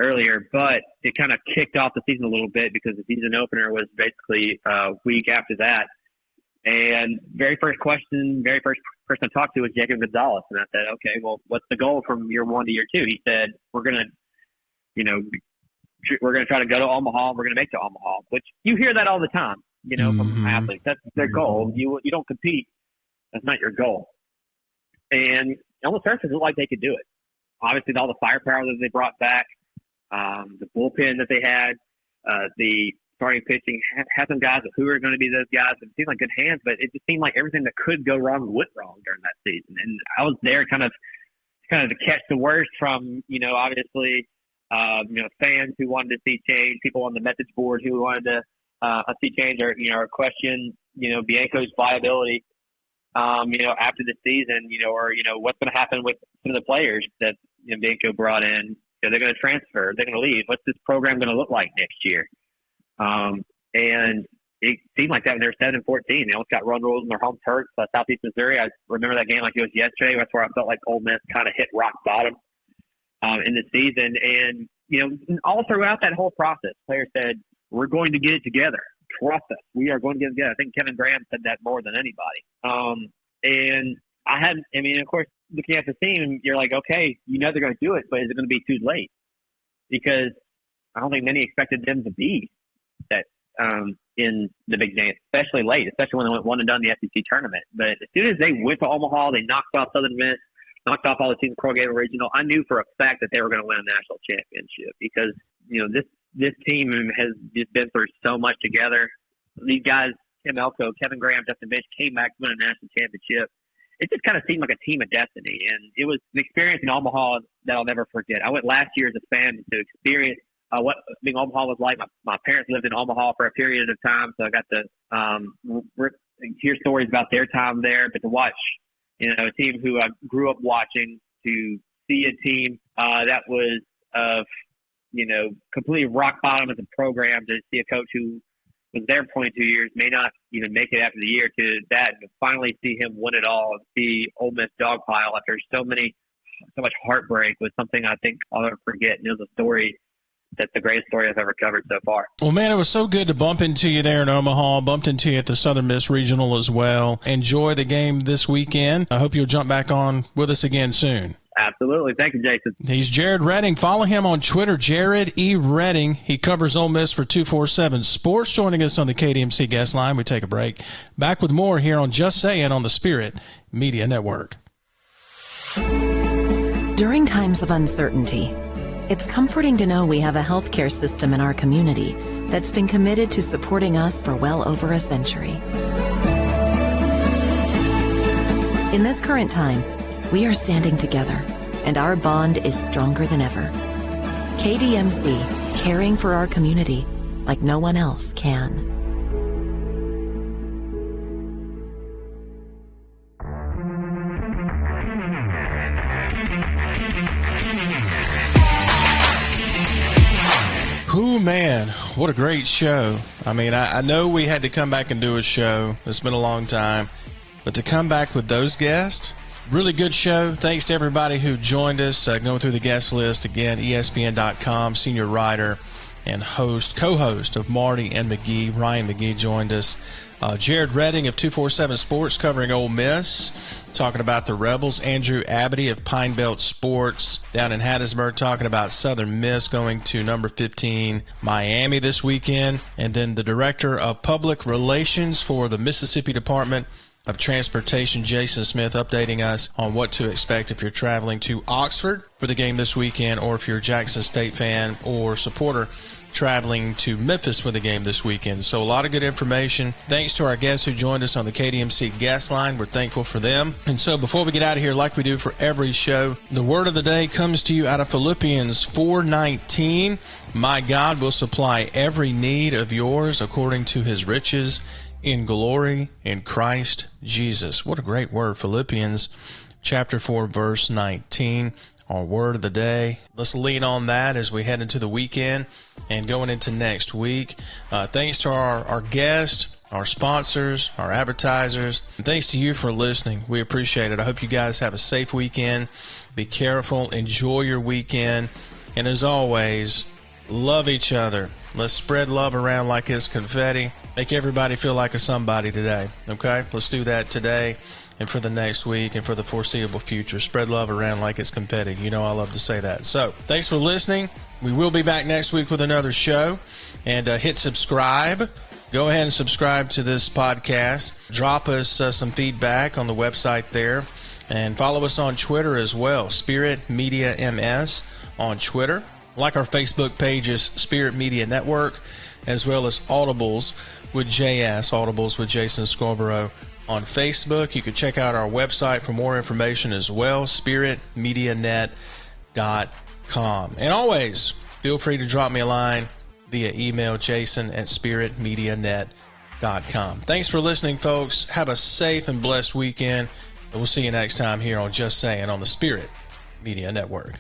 earlier, but it kind of kicked off the season a little bit, because the season opener was basically a week after that. And very first person I talked to was Jacob Gonzalez. And I said, okay, well, what's the goal from year 1 to year 2? He said, we're going to try to go to Omaha. We're going to make it to Omaha, which you hear that all the time, from athletes. That's their goal. You don't compete. That's not your goal. And on the surface, it looked like they could do it. Obviously, all the firepower that they brought back, the bullpen that they had, the starting pitching had some guys who are going to be those guys. It seemed like good hands, but it just seemed like everything that could go wrong went wrong during that season. And I was there kind of to catch the worst from, obviously, fans who wanted to see change, people on the message board who wanted to see change or question, Bianco's viability, after the season, or what's going to happen with some of the players that Bianco brought in. They're going to transfer. They're going to leave. What's this program going to look like next year? And it seemed like that when they were 7-14. They almost got run rules in their home turf, Southeast Missouri. I remember that game like it was yesterday. That's where I felt like Ole Miss kind of hit rock bottom in the season. And, all throughout that whole process, players said, we're going to get it together. Trust us. We are going to get it together. I think Kevin Graham said that more than anybody. And of course, looking at the team, you're like, okay, they're going to do it, but is it going to be too late? Because I don't think many expected them to be that in the big game, especially late, especially when they went one and done the SEC tournament. But as soon as they went to Omaha, they knocked off Southern Miss, knocked off all the teams pro game regional. I knew for a fact that they were going to win a national championship because this team has just been through so much together. These guys, Tim Elko, Kevin Graham, Justin Bench, came back to win a national championship. It just kind of seemed like a team of destiny, and it was an experience in Omaha that I'll never forget. I went last year as a fan to experience what being Omaha was like. My parents lived in Omaha for a period of time, so I got to hear stories about their time there. But to watch, a team who I grew up watching, to see a team that was completely rock bottom as a program, to see a coach who was there for 22 years, may not even make it after the year, to that, and to finally see him win it all and see Ole Miss dogpile after so much heartbreak was something I think I'll never forget. And it was a story that's the greatest story I've ever covered so far. Well, man, it was so good to bump into you there in Omaha, bumped into you at the Southern Miss Regional as well. Enjoy the game this weekend. I hope you'll jump back on with us again soon. Absolutely. Thank you, Jason. He's Jared Redding. Follow him on Twitter, Jared E. Redding. He covers Ole Miss for 247 Sports. Joining us on the KDMC guest line. We take a break. Back with more here on Just Sayin on the Spirit Media Network. During times of uncertainty, it's comforting to know we have a healthcare system in our community that's been committed to supporting us for well over a century. In this current time, we are standing together, and our bond is stronger than ever. KDMC, caring for our community like no one else can. Ooh, man, what a great show. I know we had to come back and do a show. It's been a long time. But to come back with those guests, really good show. Thanks to everybody who joined us. Going through the guest list again, ESPN.com, senior writer and co-host of Marty and McGee, Ryan McGee joined us. Jared Redding of 247 Sports covering Ole Miss, talking about the Rebels. Andrew Abadie of Pine Belt Sports down in Hattiesburg talking about Southern Miss going to number 15 Miami this weekend. And then the Director of Public Relations for the Mississippi Department of Transportation, Jason Smith, updating us on what to expect if you're traveling to Oxford for the game this weekend, or if you're a Jackson State fan or supporter traveling to Memphis for the game this weekend. So a lot of good information. Thanks to our guests who joined us on the KDMC guest line. We're thankful for them. And so before we get out of here, like we do for every show, the word of the day comes to you out of Philippians 4:19. My God will supply every need of yours according to his riches in glory in Christ Jesus. What a great word. Philippians chapter 4, verse 19. Our word of the day. Let's lean on that as we head into the weekend and going into next week. Thanks to our guests, our sponsors, our advertisers, and thanks to you for listening. We appreciate it. I hope you guys have a safe weekend. Be careful. Enjoy your weekend. And as always, love each other. Let's spread love around like it's confetti. Make everybody feel like a somebody today. Okay? Let's do that today and for the next week and for the foreseeable future. Spread love around like it's confetti. You know I love to say that. So thanks for listening. We will be back next week with another show. And hit subscribe. Go ahead and subscribe to this podcast. Drop us some feedback on the website there. And follow us on Twitter as well. Spirit Media MS on Twitter. Like our Facebook pages, Spirit Media Network, as well as Audibles with JS, Audibles with Jason Scarborough on Facebook. You can check out our website for more information as well, spiritmedianet.com. And always, feel free to drop me a line via email, jason@spiritmedianet.com. Thanks for listening, folks. Have a safe and blessed weekend, and we'll see you next time here on Just Saying on the Spirit Media Network.